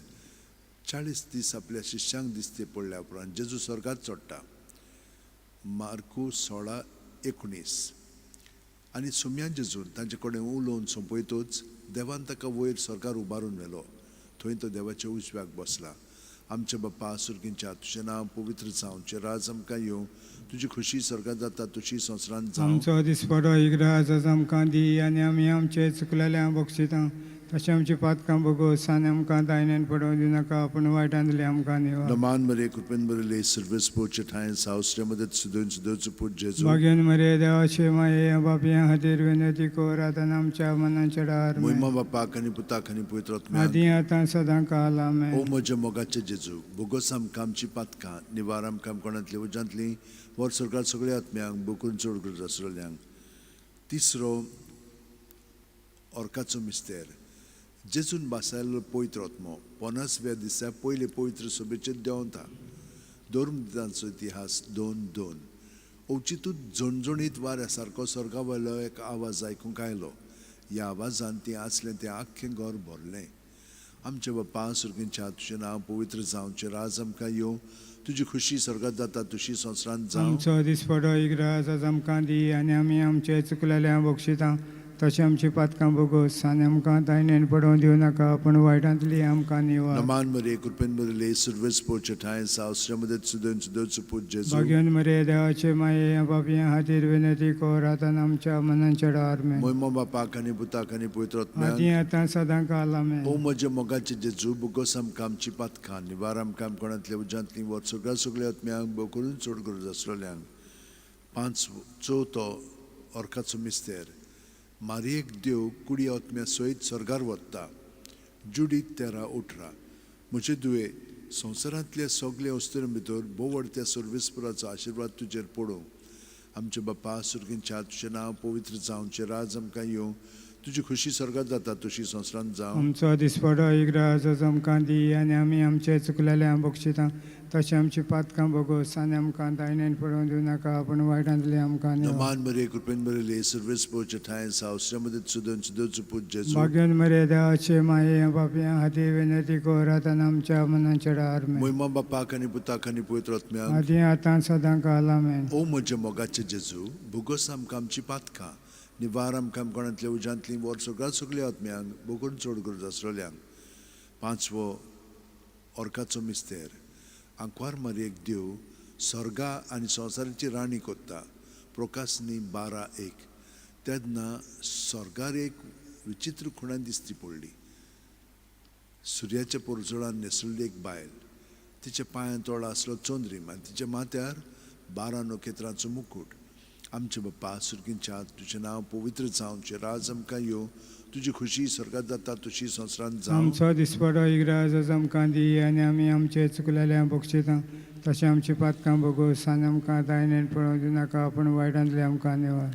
S1: 40 दीस आपल्या शिश्यांक दिसते पडल्या उपरांत जेजू स्वर्गात चडटा मार्कू 16:19 आनी सुम्या जेजून तांचे कडेन उलोवन सोंपयतूच देवान ताका वयर स्वर्गार उबारून व्हेलो थंय तो देवाच्या उजव्याक बसला आमचे बाप्पा सुर्गींच्या तुजें नांव पवित्र जावं तुजें राज आमकां येवं तुजी खुशी स्वर्गात जाता तुजी संवसारांत जावं
S2: आमचो दिसपटो इग्राज आमकां दी आनी आमी आमचे चुकलेल्या बक्षितां तशें आमची पातकां बोगोस आनी आमकां दायनेन पडोवं दिवं नाका पूण वायटांतले आमकां निवार
S1: नमान मरे कृपेन मरे सर्वेस पोचे ठाय सावसे मदत सुदन सुदच पूज जेजू
S2: भाग्यन मरे देवाचे माये बापया खातीर विनंती कर आतां आमच्या मनाच्या डार मे
S1: महिमा बापाक आनी पुताक आनी पवित्र आत्म्याक
S2: आदी आतां सदां काल आमेन
S1: ओ म्हजे मोगाचे जेजू बोगस आमकां आमची पातकां निवार आमकां कोणातली उज्यांतली वर सरकार सगळ्या आत्म्यांक बुकून चड गरज आसलेल्यांक तिसरो ऑर्काचो मिस्तेर जेजून बासायलो पवित्र आत्मो 50व्या दिसा पयले पवित्र सभेचेर देंवता धर्म दितांचो इतिहास 2:2 अवचितूच झणझणीत वाऱ्या सारको स्वर्गा वयलो एक आवाज आयकूंक आयलो ह्या आवाजान तें आसलें तें आख्खें घर भरलें आमचे बाप्पा सुर्गींच्या तुजें नांव पवित्र जावं तुजें राज आमकां येवं तुजी खुशी स्वर्गात जाता तुजी संवसारांत जावं
S2: आमचो दिसपटो इग्राज आमकां दी आनी आमी आमचे चुकलेल्या बक्षितां तशें आमची पातकां बोगोस आनी आमकां तायणेन पडोवं दिवं नाका पूण वायटांतली आमकां निवार.
S1: Naman Maria, Kurpen Maria, Service Pochatai, South Shamadet Sudan, Sudot Jesu.
S2: भाग्यवान मरे देवाचे माये पापयां खातीर विनंती कर आतां आमच्या मनांच्या आमेन.
S1: Moima Bapa Kani Puta Kani Putrotman.
S2: आदी आतां सदां काल आमेन.
S1: O Maja Mogachi Jesu, Bugosam Kam Chipat Khan, Nivaram Kam Konatlev Jantli, what Suga Suglet Miang, Bokurun Surgur Zasrolian. Pans Choto or Katsumister. Mariek Deo, Kudiot Mia Soit Sorgarwata. Judith Terra Utra. Muche दुवे संवसारांतल्या सगळ्या वस्तूं भितर बोवडत्या सर्वेस्पराचो आशिर्वाद तुजेर पडूं. आमचे बापा सुर्गींच्या तुजें नांव पवित्र जावं, तुजें राज आमकां येवं, तुजी खुशी स्वर्गांत जाता तशी संवसारांत जावं.
S2: आमचो दिसपडो इग्राज आमकां दी आनी आमी आमचे चुकलेल्या बक्षितां तशें आमची पातकां बोगोस आनी आमकां दायणेन पडोवं दिवं नाका पूण वायटांतली आमकां निवार.
S1: नमान मरे कृपेन मरे सर्वेस्पराचो ठाय सावश्रमदीत सुदन सुदोचो पूज जेजू.
S2: भाग्यवान मरे देवाचे माये पापयां खातीर विनंती कर आतां आमच्या मनांच्या आमेन.
S1: मोहिमा बापाक आनी पुताक आनी पवित्र आत्म्याक.
S2: आदी आतां सदां काल आमेन.
S1: ओ म्हज्या मोगाचे जेजू, भुगोस आमकां आमची पातकां, निवार आमकां कोणांतल्या उज्यांतली वर सगळ्या आत्म्यांक बोगून चोड करूं जासरोल्यांक. पांचवो ऑर्काचो मिस्तेर. आंकवार मारयेक देव स्वर्गा आनी संवसाराची राणी कोत्ता. प्रकाशनी 12:1. तेन्ना स्वर्गार एक विचित्र खुणां दिसती पडली. सुर्याच्या पोरजोळान न्हेसलेली एक बायल. तिच्या पांयां तोळा आसलो चोंद्रीम आनी तिच्या माथ्यार 12 नखेत्रांचो मुकुट. आमचे बाप्पा सुर्गींच्या तुजें नांव पवित्र जावं, तुजें राज आमकां येवं, तुजी खुशी स्वर्गांत जाता तशी संवसारांत जावं.
S2: आमचो दिसपडो इग्राज आमकां दी आनी आमी आमचे चुकलेल्या बक्षितां तशें आमची पातकां बोगोस आनी आमकां दायणेन पडोवं दिवं नाका पूण वायटांतली आमकां निवार.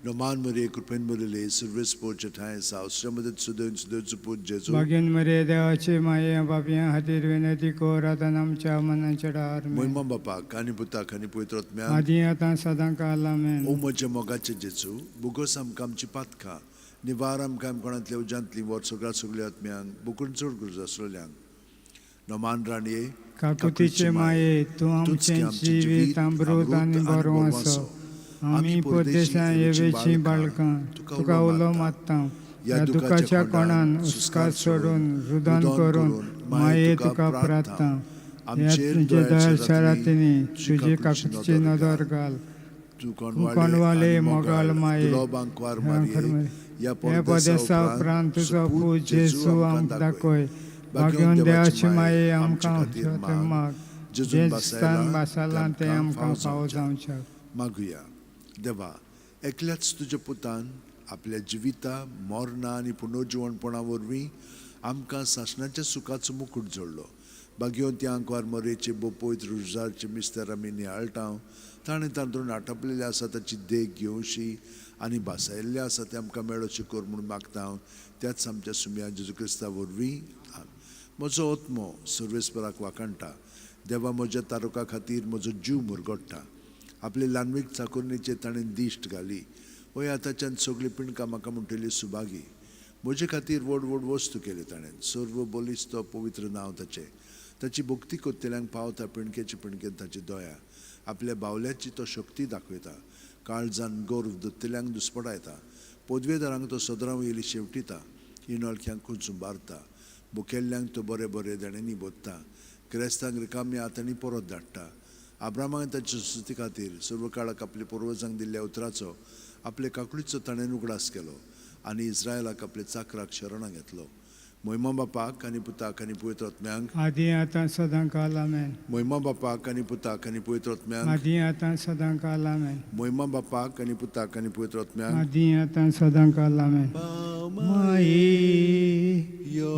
S1: नमान मरे कृपेन मरे सर्वेस पोच ठाय सावश्रमदीत सुदन सुदोचो पूज जेजू.
S2: भाग्यवान मरे देवाचे माये पापयां खातीर विनंती कर आतां आमच्या मनांच्या आमेन.
S1: मोहिमा बापाक आनी पुताक आनी पवित्र आत्म्याक.
S2: आदी आतां सदां काल आमेन.
S1: ओ म्हज्या मोगाचे जेजू, भुगोस आमकां आमची पातकां, निवार आमकां कोणांतल्या उज्यांतली वर सगळ्या आत्म्यांक बोकून चड करूं जासरोल्यांक. नमान राणये,
S2: काकुतीचे माये तूं आमचें जिवीत अमृत आनी बरो आसो. आमी परदेशां येवेचीं बाळकां तुका उलो मागता. ह्या दुखाच्या कोणान हुस्कार सोडून रुदान करून माये तुका प्रार्थना. ह्या तुजे दयाळच्या रातींनी तुजे काकुतीची नदर घाल. तूं कोणवाले मोगाळ माये ह्या परदेसा उपरांत तुजो पूज जेजू आमकां दाखय. भाग्यवान देवाची माये आमकां माग. जें स्थान बासालां तें आमकां फावो जावचें.
S1: मागुया. देवा, एकल्याच तुज्या पुतान आपल्या जिविता, मरणा आनी पुनर्जिवणपणा वरवीं आमकां सासणाच्या सुखाचो मुकुट जोडलो. भाग्यवान त्या आंकवार मरेचे बोपयत रुजारचे मिस्तर आमी नियाळटाव. ताणें तांतून आटपलेले आसा ताची देख घेवशी आनी भासायल्ले आसा ते आमकां मेळोवचें कर म्हूण मागता. त्याच आमच्या सुम्या जेजू क्रिस्ता वरवीं. म्हजो आत्मो सर्वेस्पराक वाकणटा. देवा, म्हज्या तारुका खातीर म्हजो जीव मुरगोडटा. आपले ल्हानवीक चाकुरणीचे ताणें दिश्ट घाली. वय आतांच्यान सगळीं पिणकां म्हाका म्हणटली सुभागी. म्हजे खातीर व्हड व्हड वस्तू केले ताणें. सर्व बलिस्त पवित्र नांव ताचें. ताची भक्ती कोत्तेल्यांक पावता पिणकेचे पिणकेन ताची दोया. आपल्या बावल्याची तो शक्ती दाखयता. काळजान गौरव दोत्तेल्यांक दुस्पडायता. पदवेदारांक तो सदरांव येयली शेवटिता. इनोळख्यांक खुंचुंबारता. बुकेल्ल्यांक तो बरे बरे देणेनी बोदता. क्रेस्तांक रिकामी आतांनी परत धाडटा. आब्रामान ताच्या सुस्ती खातीर सर्व काळाक आपल्या पुर्वजांक दिल्ल्या उतराचो आपले काकुळीचो ताणें उगडास केलो आनी इस्रायलाक आपल्या चाकराक शरणां घेतलो. मोहिमा बापाक आनी पुताक आनी पवित्र आत्म्यांक.
S2: आदी आतां सदां काल आमेन.
S1: मोहिमा बापाक आनी पुताक आनी पवित्र आत्म्यांक.
S2: आदी आतां सदां काल आमेन.
S1: मोहिमा बापाक आनी पुताक आनी पवित्र आत्म्यांक.
S2: आदी आतां सदां काल आमेन. माये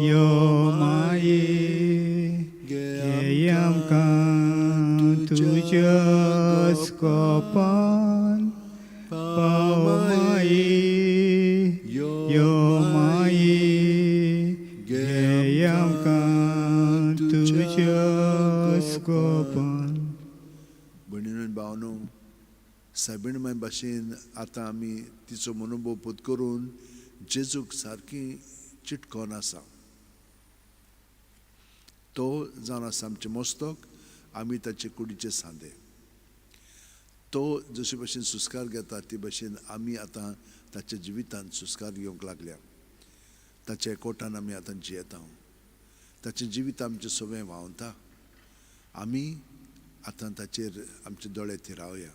S2: यो माये घे आमकां तुज्याच कोपान. माये यो माये घे आमकां तुज्याच कोपान.
S1: भयणीनो भावनो, सायबीण माय भाशेन आतां आमी तिचो मनोभव पद करून जेजूक सारकी चिटकोन आसा. तो जावन आसा आमचें मस्तक, आमी ताचे कुडीचे सांदे. तो जशे भशेन सुस्कार घेता ते भशेन आमी आतां ताच्या जिवितांत सुस्कार घेवंक लागल्या. ताच्या एकवटान आमी आतां जियेता. ताचें जिवीत आमचें सगळें व्हांवता. आमी आतां ताचेर आमचे दोळे थिरावया.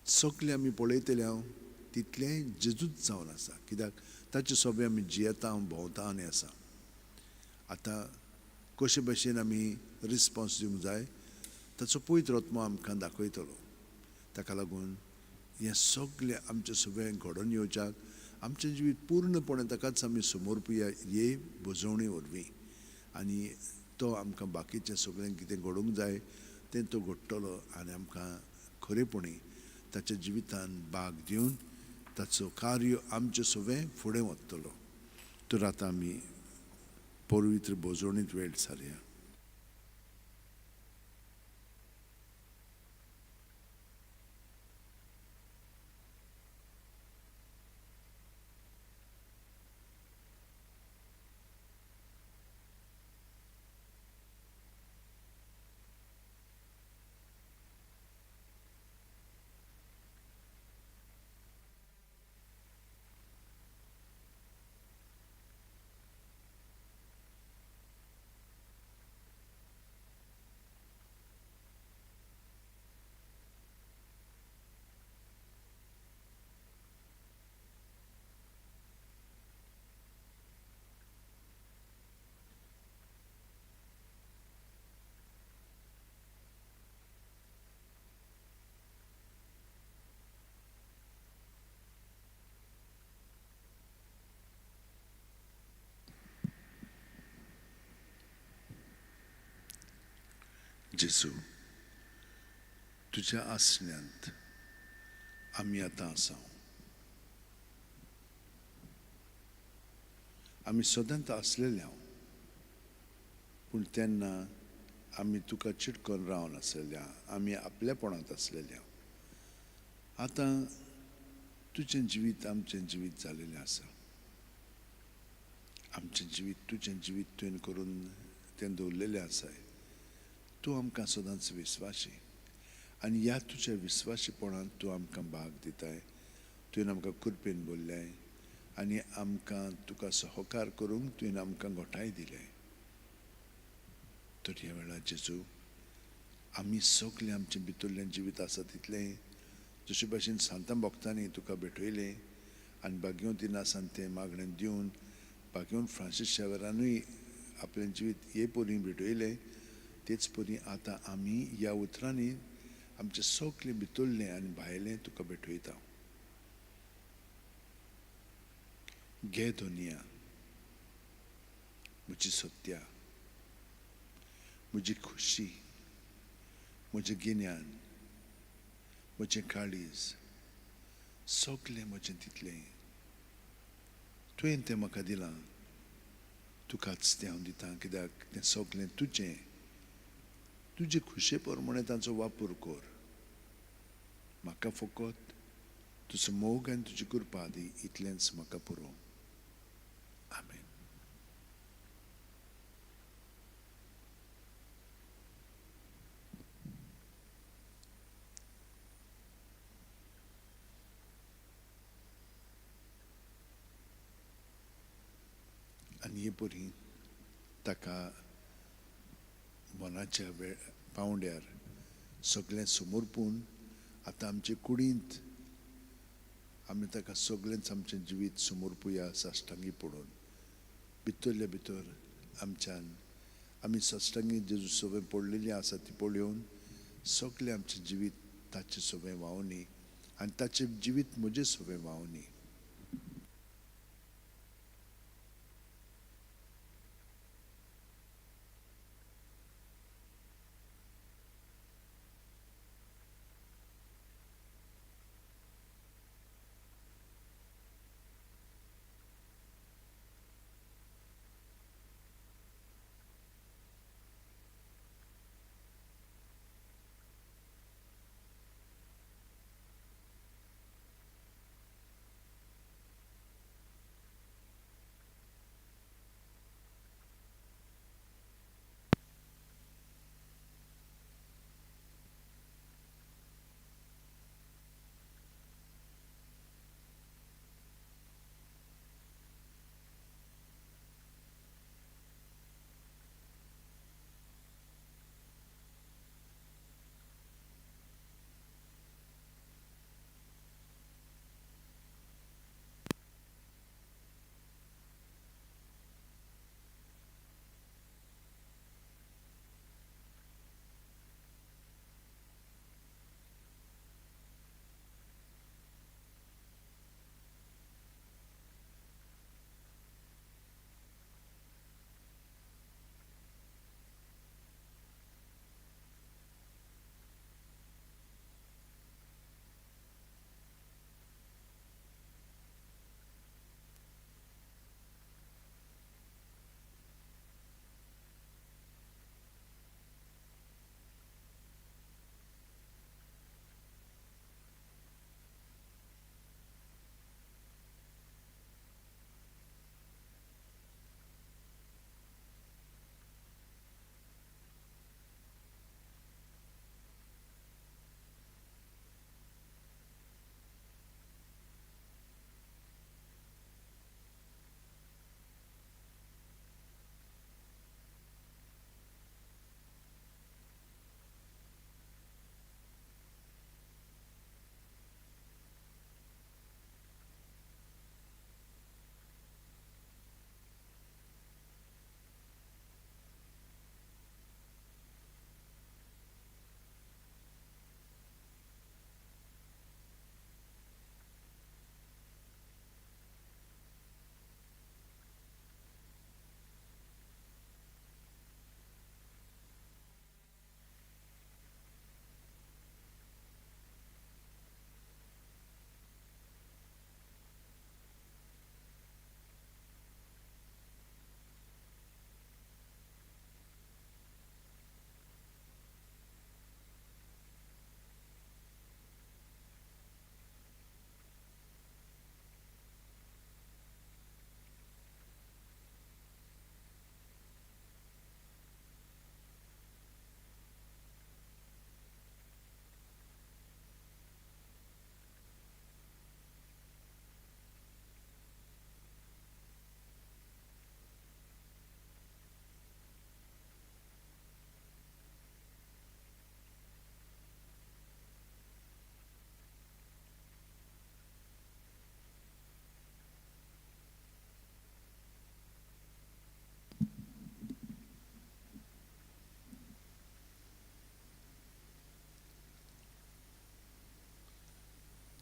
S1: सगळें आमी पळयतले हांव तितलें जेजूच जावन आसा, कित्याक ताचे सोबे आमी जियेता भोंवता आनी आसा. आतां कशे भशेन आमी रिस्पॉन्स दिवंक जाय ताचो पवित्र आत्मो आमकां दाखयतलो. ताका लागून हें सगळें आमचें सगळें घडोवन येवच्याक आमचें जिवीत पूर्णपणे ताकाच आमी समोर पळोवया हे बुजवणे वरवीं. आनी तो आमकां बाकीचें सगळें कितें घडोवंक जाय तें तो घडटलो आनी आमकां खरेपणी ताच्या जिवितान भाग दिवन ताचो कार्य आमचें सगळें फुडें वतलो. तर आतां आमी पवित्र बुजवणींत वेळ सारया. जेजू, तुज्या आसण्यांत आमी आतां आसा. आमी सदांच आसलेले हांव, पूण तेन्ना आमी तुका चिटकोन रावन आसलेले आहा. आमी आपलेपणांत आसलेले हांव. आतां तुजें जिवीत आमचें जिवीत जालेलें आसा. आमचें जिवीत तुजें जिवीत तुवें करून तें दवरलेलें आसाय. तूं आमकां सदांच विस्वाशी आनी ह्या तुज्या विस्वाशीपणांत तूं आमकां भाग दिताय. तुवें आमकां कृपेन बोल्ल्याय आनी आमकां तुका सहकार करूंक तुवें आमकां घोटाय दिल्याय. तर ह्या वेळार जेजू, आमी सगळें आमचें भितरलें जिवीत आसा तितलें जशे भशेन सांतां भक्तांनी तुका भेटयलें आनी भाग्यवंतीन सांतें मागणें दिवन भाग्यवंत फ्रांसीस शेवेरानूय आपलें जिवीत हे परी भेटयलें, तेच परी आतां आमी ह्या उतरांनी आमचें सगळें भितरलें आनी भायलें तुका भेटयता. घे दुनिया, म्हजी सत्या, म्हजी खुशी, म्हजें गिन्यान, म्हजें काळीज, सगळें म्हजें तितलें तुवें तें म्हाका दिलां. तुकाच तें हांव दितां, कित्याक तें सगळें तुजें. तुजे खुशे प्रमाणे ताचो वापर कर. म्हाका फकत तुजो मोग आनी तुजी कृपा दी, इतलेंच म्हाका पुरो. आमेन. आनी हे परी ताका मनाच्या पावंड्यार सगळें समर्पून आतां आमचे कुडींत आमी ताका सगळेंच आमचें जिवीत समर्पुया साश्टांगी पडून. भितरल्या भितर आमच्यान आमी साश्टांगी जेजू सगळें पडलेलीं आसा ती पळोवन सगळें आमचें जिवीत ताचें सगळें व्हांवनी आनी ताचें जिवीत म्हजें सगळें व्हांवनी.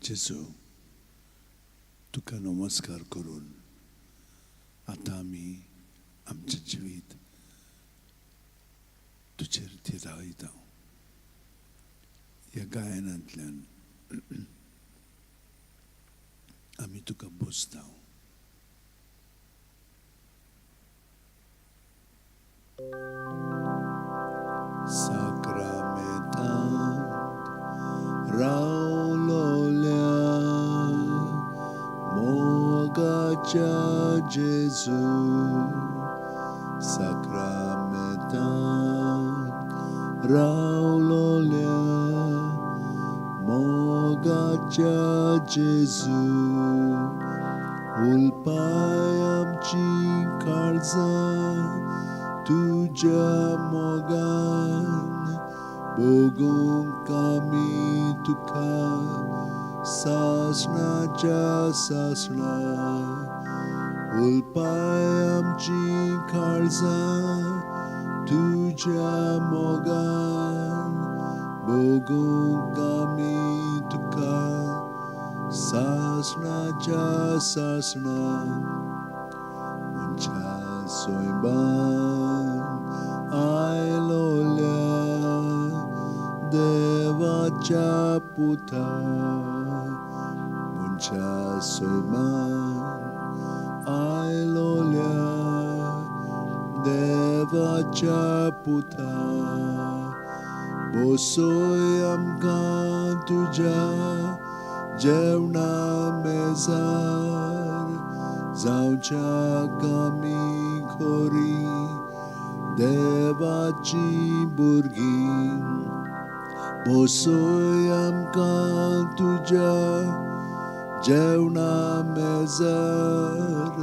S1: जेजू तुका नमस्कार करून आता आमी आमचे जिवीत तुजेर थिरायता. ह्या गायनांतल्यान आमी तुका बुजता. Sacramental raololia mogacha Jesu. Sacramental raololia mogacha Jesu. Ulpay amchi kaळजा तुझ्या मोगान बघूंक आमी तुका सासणाच्या सासणा. उलपाय आमची काळजां तुझ्या मोगान बघूंक आमी तुका सासणाच्या सासणा. मुंच्या सोयबान आयलोल्या देवाच्या पुता. मुंच्या सोयबान आयलोल्या देवाच्या पुता. बसोय आमकां तुज्या जेवणा मेजार जावच्याक आमी खोरी देवाची भुरगीं. बसोय आमकां तुज्या जेवणा मेजार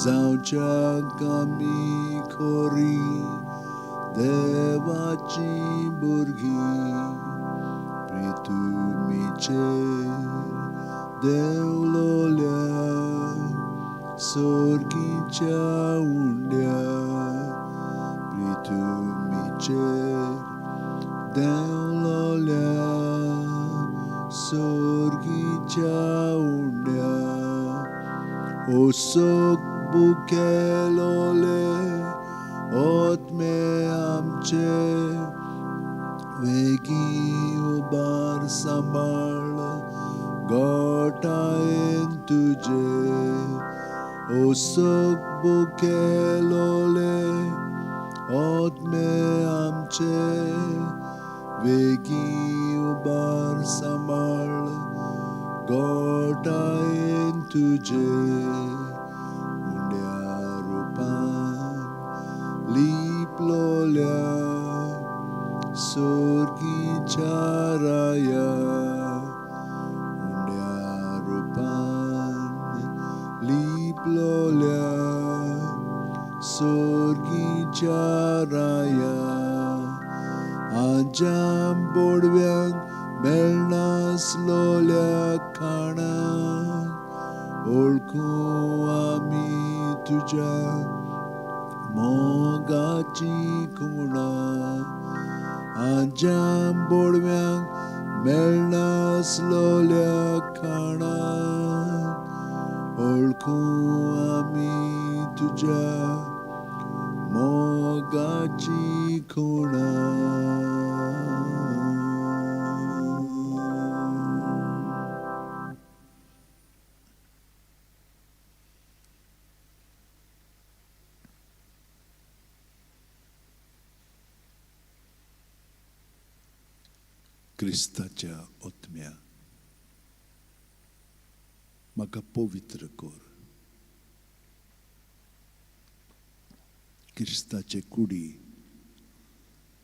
S1: जावच्याक आमी खोरी देवाची भुरगीं. प्रितुमीचेर देवलोल्या सोर्गीच्या उंड्या. प्रितुमीचेर देवलोल्या सोर्गीच्या उंड्या. ओसोक बुकेलोले ओतमे आमचे वेगी उबार सांबाळ गोठायेन तुजे. ओसोक बुकेलोले ओतमे आमचे वेगी उबार सांबाळ गोठायेन तुजे. उंड्या रुपान लिपलोल्या सोर्गीच्या राया. उंड्या रुपान लिपलोल्या सोर्गीच्या राया. आज्यां बोडव्यांक मेळनासलोल्या खाणांक ओळखूं आमी तुज्या मोगाची खुणां. आज्यां बोडव्यांक मेळनासलोल्या खाणांक ओळखूं आमी तुज्या मोगाची खुणां. क्रिस्ताच्या ओतम्या म्हाका पवित्र कर. क्रिस्ताचे कुडी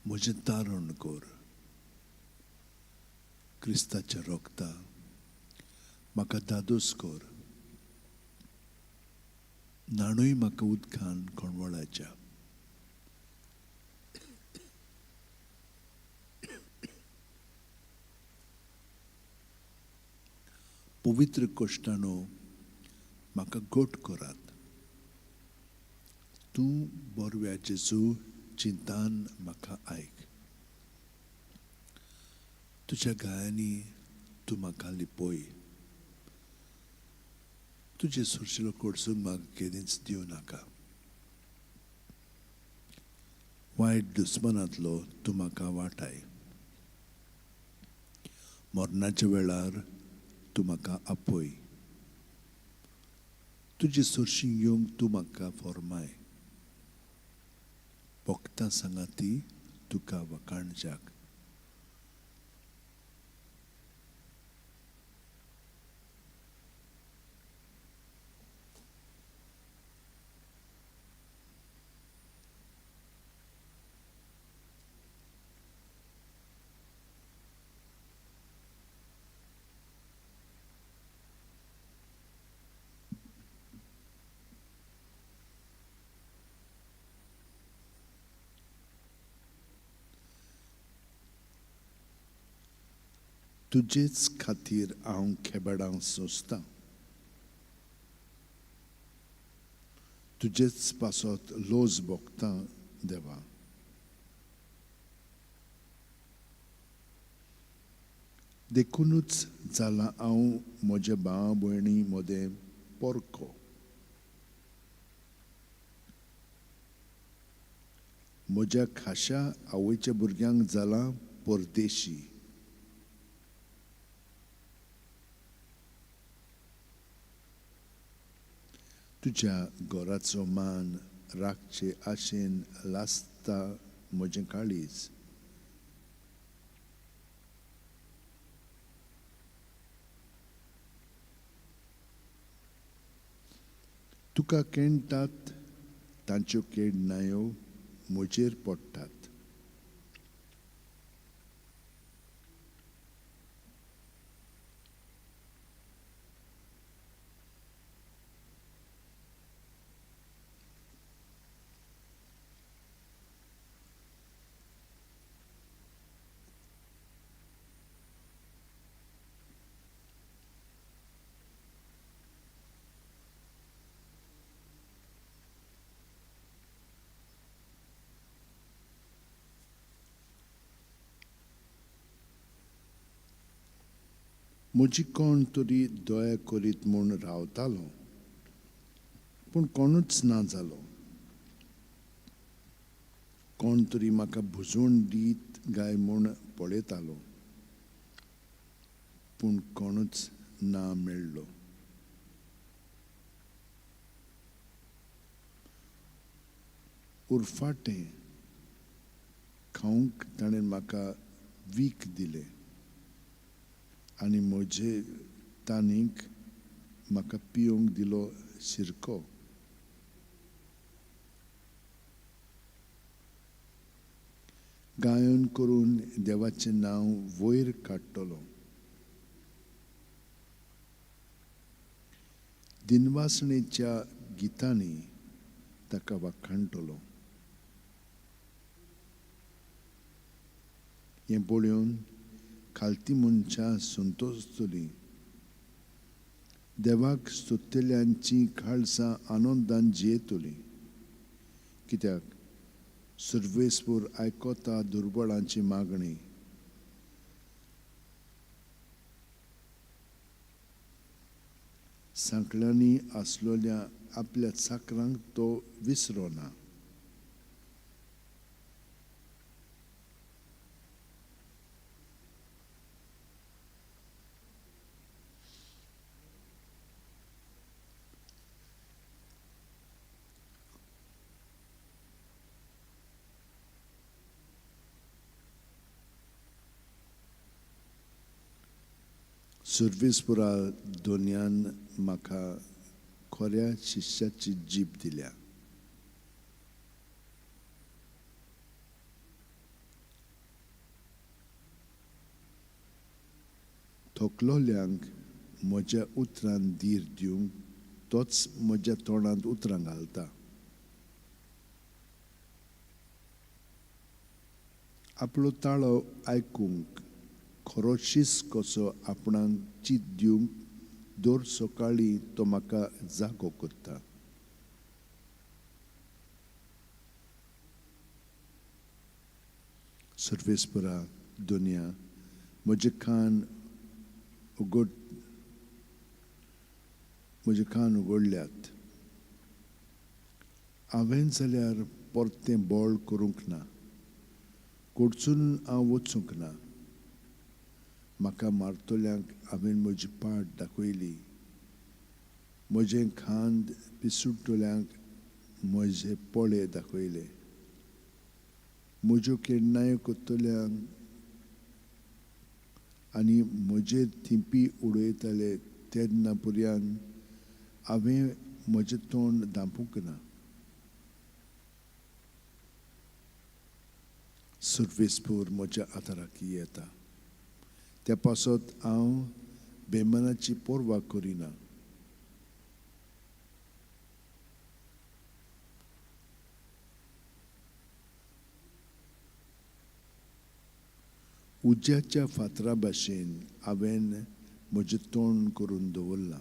S1: म्हजें तारण कर. क्रिस्ताच्या रोगता म्हाका दादोस कर. नाणूय म्हाका उदकान कणवळाच्या. पवित्र कोश्टानो म्हाका गोट करात. तूं बोरव्या जेजू चिंतान म्हाका आयक. तुज्या गायांनी तूं म्हाका लिपोय. तुजे सुरशिलो कडसून म्हाका केदींच दिवं नाका. वायट दुस्मनांतलो तूं म्हाका वाटाय. मरणाच्या वेळार तूं म्हाका आपय. तुजी सुरशीं घेवंक तूं म्हाका फॉर्माय. भोगता सांगाती तुका वखाणच्याक. तुजेच खातीर हांव खेबेडां सोंसतां. तुजेच पासत लोज भोगतां देवा. देखूनच जालां हांव म्हज्या भावा भयणी मोदें पोरको. म्हज्या खाशा आवयच्या भुरग्यांक जालां परदेशी. तुज्या घोराचो मान राखचे आशेन लासता म्हजें काळीज. तुका केणटात तांच्यो केडणायो म्हजेर पडटात. म्हजी कोण तरी दया करीत म्हूण रावतालो, पूण कोणूच ना जालो. कोण तरी म्हाका भुजवण दीत गाय म्हूण पळयतालो, पूण कोणूच ना मेळ्ळो. उरफाटें खावंक ताणें म्हाका वीख दिलें आनी म्हजे तानीक म्हाका पिवंक दिलो शिरको. गायन करून देवाचें नांव वयर काडटलो. दिनवासणेच्या गितांनी ताका वखाणटलो. हें पळोवन खालती मनशां संतोसतलीं. देवाक स्तुत्यल्यांची खालसां आनंदान जियेतलीं. कित्याक सर्वेस्पूर आयकोता दुर्बळांची मागणी. सांकल्यांनी आसलेल्या आपल्या चाकरांक तो विसरोना. सर्वेस्पुरा दोनयान म्हाका खऱ्या शिश्याची जीब दिल्या. थोकलोल्यांक म्हज्या उतरांत धीर दिवंक तोच म्हज्या तोंडांत उतरां घालता. आपलो ताळो आयकूंक खरो शीस कसो आपणाक चीत दिवंक दर सकाळीं तो म्हाका जागो करता. सर्वेस्परा दुनिया म्हजे कान म्हजे कान उगडल्यात. हांवें जाल्यार परतें बोळ करूंक ना, कडसून हांव वचूंक ना. म्हाका मारतल्यांक हांवें म्हजी पाट दाखयली, म्हजें खांद पिसुट्टल्यांक म्हजे पोळे दाखयले, म्हज्यो केन्नायो कोत्तल्यांक आनी म्हजे थिंपी उडयताले तेन्ना पुर्यान हांवें म्हजें तोंड धांपूंक ना. सर्वेस्पूर म्हज्या आदाराक येता, त्या पासत हांव बेमानाची पर्वा करिना. उज्याच्या फातरा भाशेन हांवें म्हजें तोंड करून दवरलां.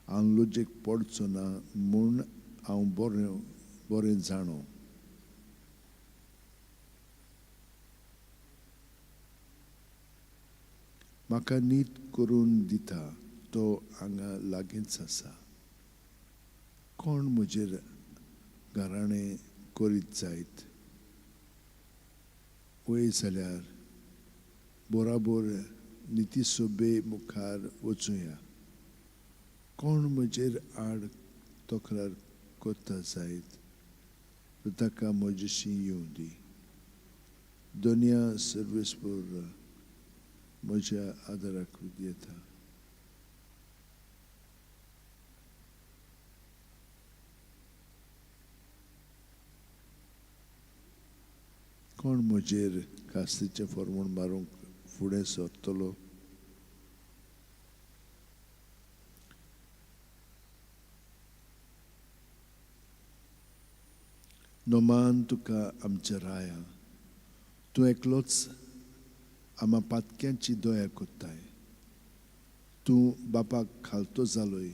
S1: हांव लजेक पडचो ना म्हूण हांव बरें जाणो. म्हाका नीत करून दिता तो हांगा लागींच आसा. कोण म्हजेर घराणें करीत जायत वय जाल्यार बराबर नितीसोबे मुखार वचुया. कोण म्हजेर आड तक्रार कोत्ता जायत ताका म्हजेशी येवं दी. दोनिया सर्वेस्पूर म्हज्या आदाराक येता. कोण म्हजेर कास्तीचें फॉर्मूण मारूंक फुडें सरतलो. नोमान तुका आमच्या राया, तूं एकलोच आमा पातक्यांची दया कोत्ताय. तूं बापाक खालतो जालोय,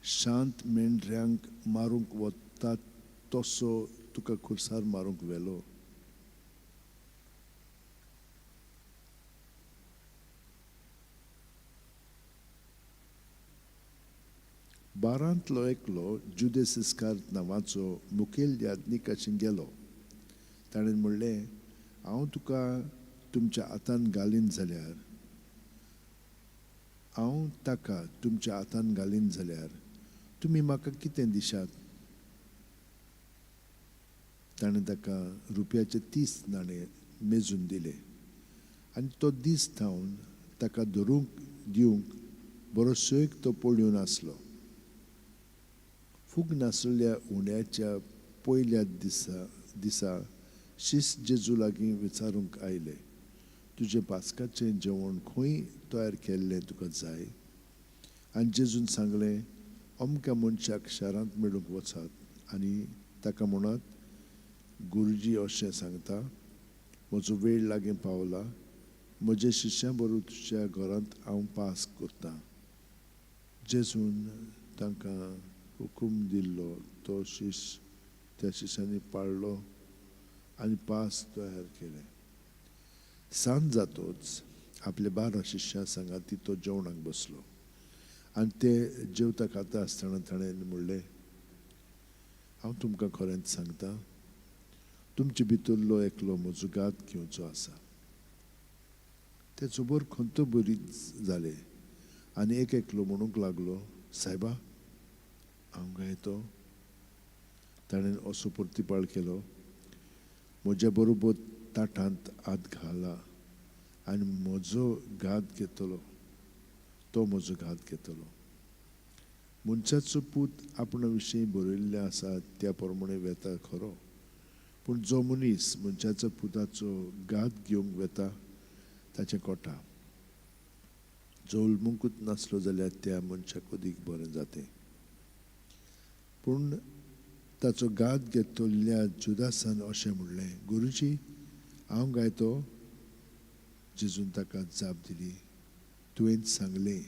S1: शांत मेंढऱ्यांक मारूंक वता तसो तुका खुर्सार मारूंक व्हेलो. बारांतलो एकलो जुदेस इस्कार्त नांवाचो मुखेल याजनीकाचें गेलो. ताणें म्हणलें, हांव तुका तुमच्या हातान घालीन जाल्यार हांव ताका तुमच्या हातान घालीन जाल्यार तुमी म्हाका कितें दिशात. ताणें ताका रुपयाचे 30 नाणे मेजून दिले आनी तो दीस थावन ताका धरूंक दिवंक बरो सैक तो पळून आसलो. फूग नासलेल्या उंड्याच्या पयल्या दिसा शिस जेजू लागीं विचारूंक आयले, तुजें पास्काचें जेवण खंय तयार केल्लें तुका जाय. आनी जेजून सांगलें, अमक्या मनशाक शारांत मेळूंक वचात आनी ताका म्हणात, गुरुजी अशें सांगता, म्हजो वेळ लागीं पावला, म्हज्या शिश्यां बरोबर तुज्या घरांत हांव पास्क करतां. जेजून तांकां हुकूम दिल्लो तो त्या शिश्यांनी पाळ्ळो आनी पास्क तयार केलें. सांज जातोच आपल्या 12 शिश्यां सांगाती तो जेवणाक बसलो आनी ते जेवता खाता आसतना ताणें म्हणलें, हांव तुमकां खरेंच सांगता, तुमचे भितरलो एकलो म्हजो घात घेवचो आसा. ते जोबर खंत बरी जाले आनी एक एकलो म्हणूंक लागलो, सायबा हांव गायतो. ताणें असो प्रतिपाळ केलो, म्हज्या बरोबर ताटांत हात घाला आनी म्हजो घात घेतलो, तो म्हजो घात घेतलो. मनशाचो पूत आपणा विशीं बरयल्लें आसा त्या प्रमाणें वेता खरो, पूण जो मनीस मनशाच्या पुताचो घात घेवंक वेता ताचें कोटा. जो उलमुंकूच नासलो जाल्यार त्या मनशाक अदीक बरें जातें. पूण ताचो घात घेतल्या जुदासान अशें म्हणलें, गुरुजी हांव गायतो. जेजून ताका जाप दिली, तुवें सांगलें.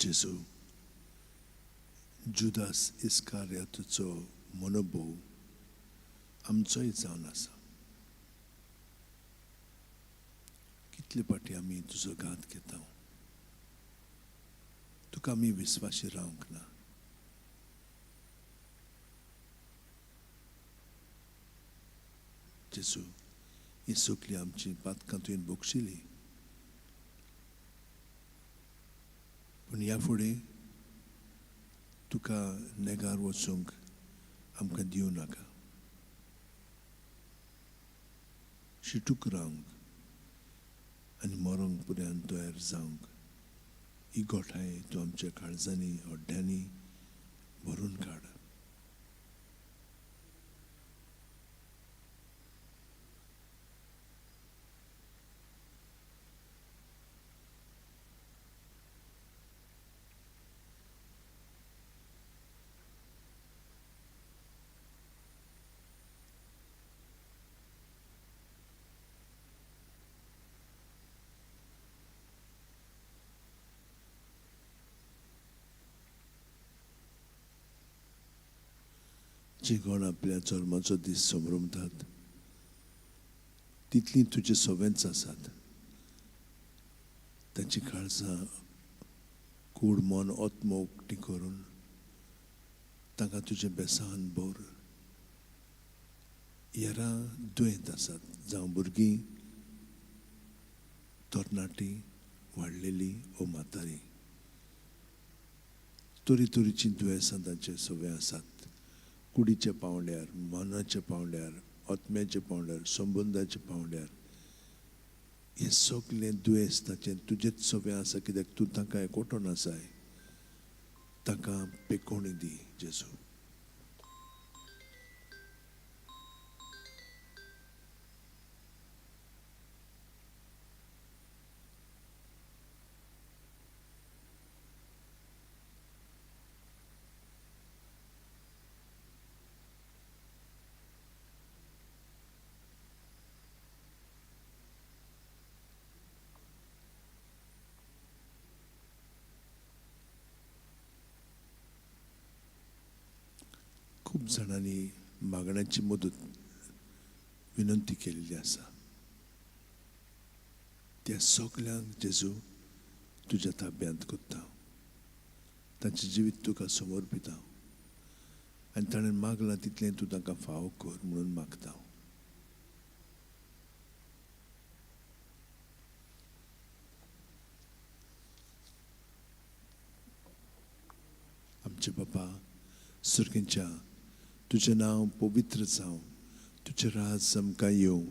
S1: जेजू जुदास इस्कारियोताचो मनोभाव आमचोय जावन आसा. कितले पाटी आमी तुजो घात घेता, तुका आमी विस्वाशी रावंक ना. जेजू ही सगळी आमची पातकां तुवें बोगशिली, पूण ह्या फुडें तुका नेगार वचूंक आमकां दिवं नाका. शिटूक रावंक आनी मरोंक पुरान तयार जावंक ही गोठाय तूं आमच्या काळजांनी ओड्ड्यांनी भरून काड. जे कोण आपल्या जल्माचो दीस संभ्रमतात तितली तुजे सवेंच आसात. तांची काळजां कूड मन ओत्म उक्ती करून तांकां तुजे बेसान भर. येरां दुयेंत आसात, जावं भुरगीं, तरणाटी, वाडलेलीं ओ म्हातारी. तरेतरेचीं दुयेंसां तांचे सवे आसात. कुडीच्या पावंड्यार, मनाच्या पावंड्यार, आत्म्याच्या पावंड्यार, संबंदाच्या पावंड्यार. हे सगळें दुयेंस ताचें तुजेच सवें आसा, कित्याक तूं तांकां एकवटून आसाय. तांकां पेकोवणी दी जेजू. खूब जाणांनी मागण्याची मदत विनंती केलेली आसा. त्या सगळ्यांक जेजू तुज्या ताब्यांत कोत्ता. तांचें जिवीत तुका समर्पिता आनी ताणें मागलां तितलें तूं तांकां फावो कर म्हणून मागता. आमचे बापा सुर्गेंच्या, तुजें नांव पवित्र जावं, तुजें राज आमकां येवं,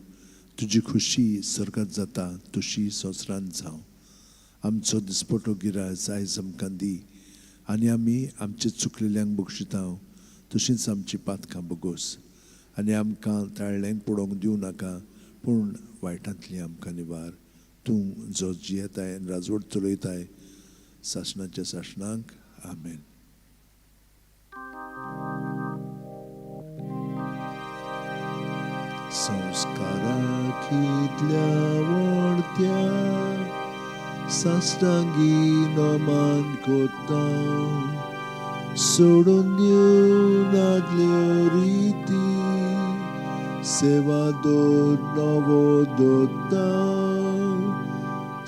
S1: तुजी खुशी सर्गांत जाता तशी संवसारांत जावं. आमचो दिसपटो गिराय आयज आमकां दी आनी आमी आमचे चुकलेल्यांक बक्षिता तशींच आमची पातकां बोगोस. आनी आमकां ताळ्ळ्यांक पडोवंक दिवं नाका, पूण वायटांतली आमकां निवार. तूं जो जियेताय आनी राजवट चलयताय सासणाच्या सासणांक. आमेन. संस्कारांतल्या वणट्या साश्टांगी नमान कोत्ता. सोडून दिवन आदल्यो रिती सेवा दोर नवो दोत्ता.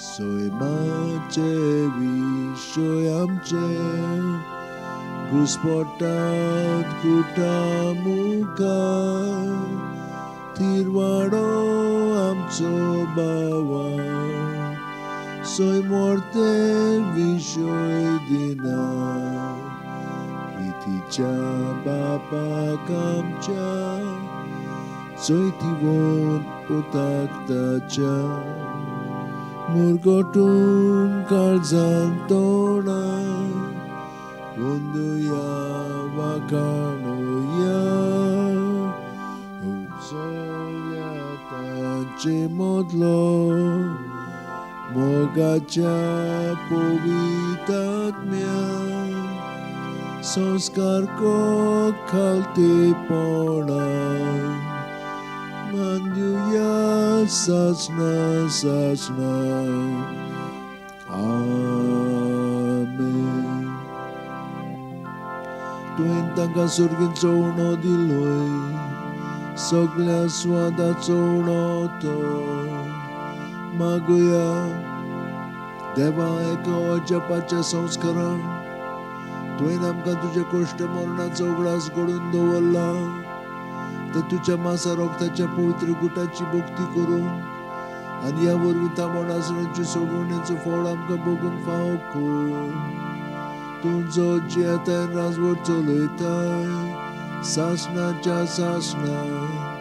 S1: सैमाचे विशय आमचे घुसपटांत गुटा मुखार. तिरवाडो आमचो बावा सैमोरते विशय दिना. प्रितीच्या बापाक आमच्या चैतिवोन पोताक ताच्या. मुरगोटून काळजान तोणा बंदुया वाकाणुया. तांचे मोदलो मोगाच्या पवित्रात्म्या. संस्कार को खालतेपणान मांदिया सासणा सासणा. आमेन. तुवें तांकां सुर्गींचो उणो दिलोय, सगळ्या स्वादाचो उणो तो. मागुया देवा एका जपाच्या संस्कारान तुवें आमकां तुज्या कश्ट मरणाचो उगडास घडोवन दवरला. तर तुज्या मासा रोगताच्या पवित्र गुटाची भक्ती करून आनी ह्या वरवीं तामोणासणांची सोडवणेचो फळ आमकां भोगूंक फावो कर. तुजो जियेताय राजवट चलयताय सासणाच्या सासणाक.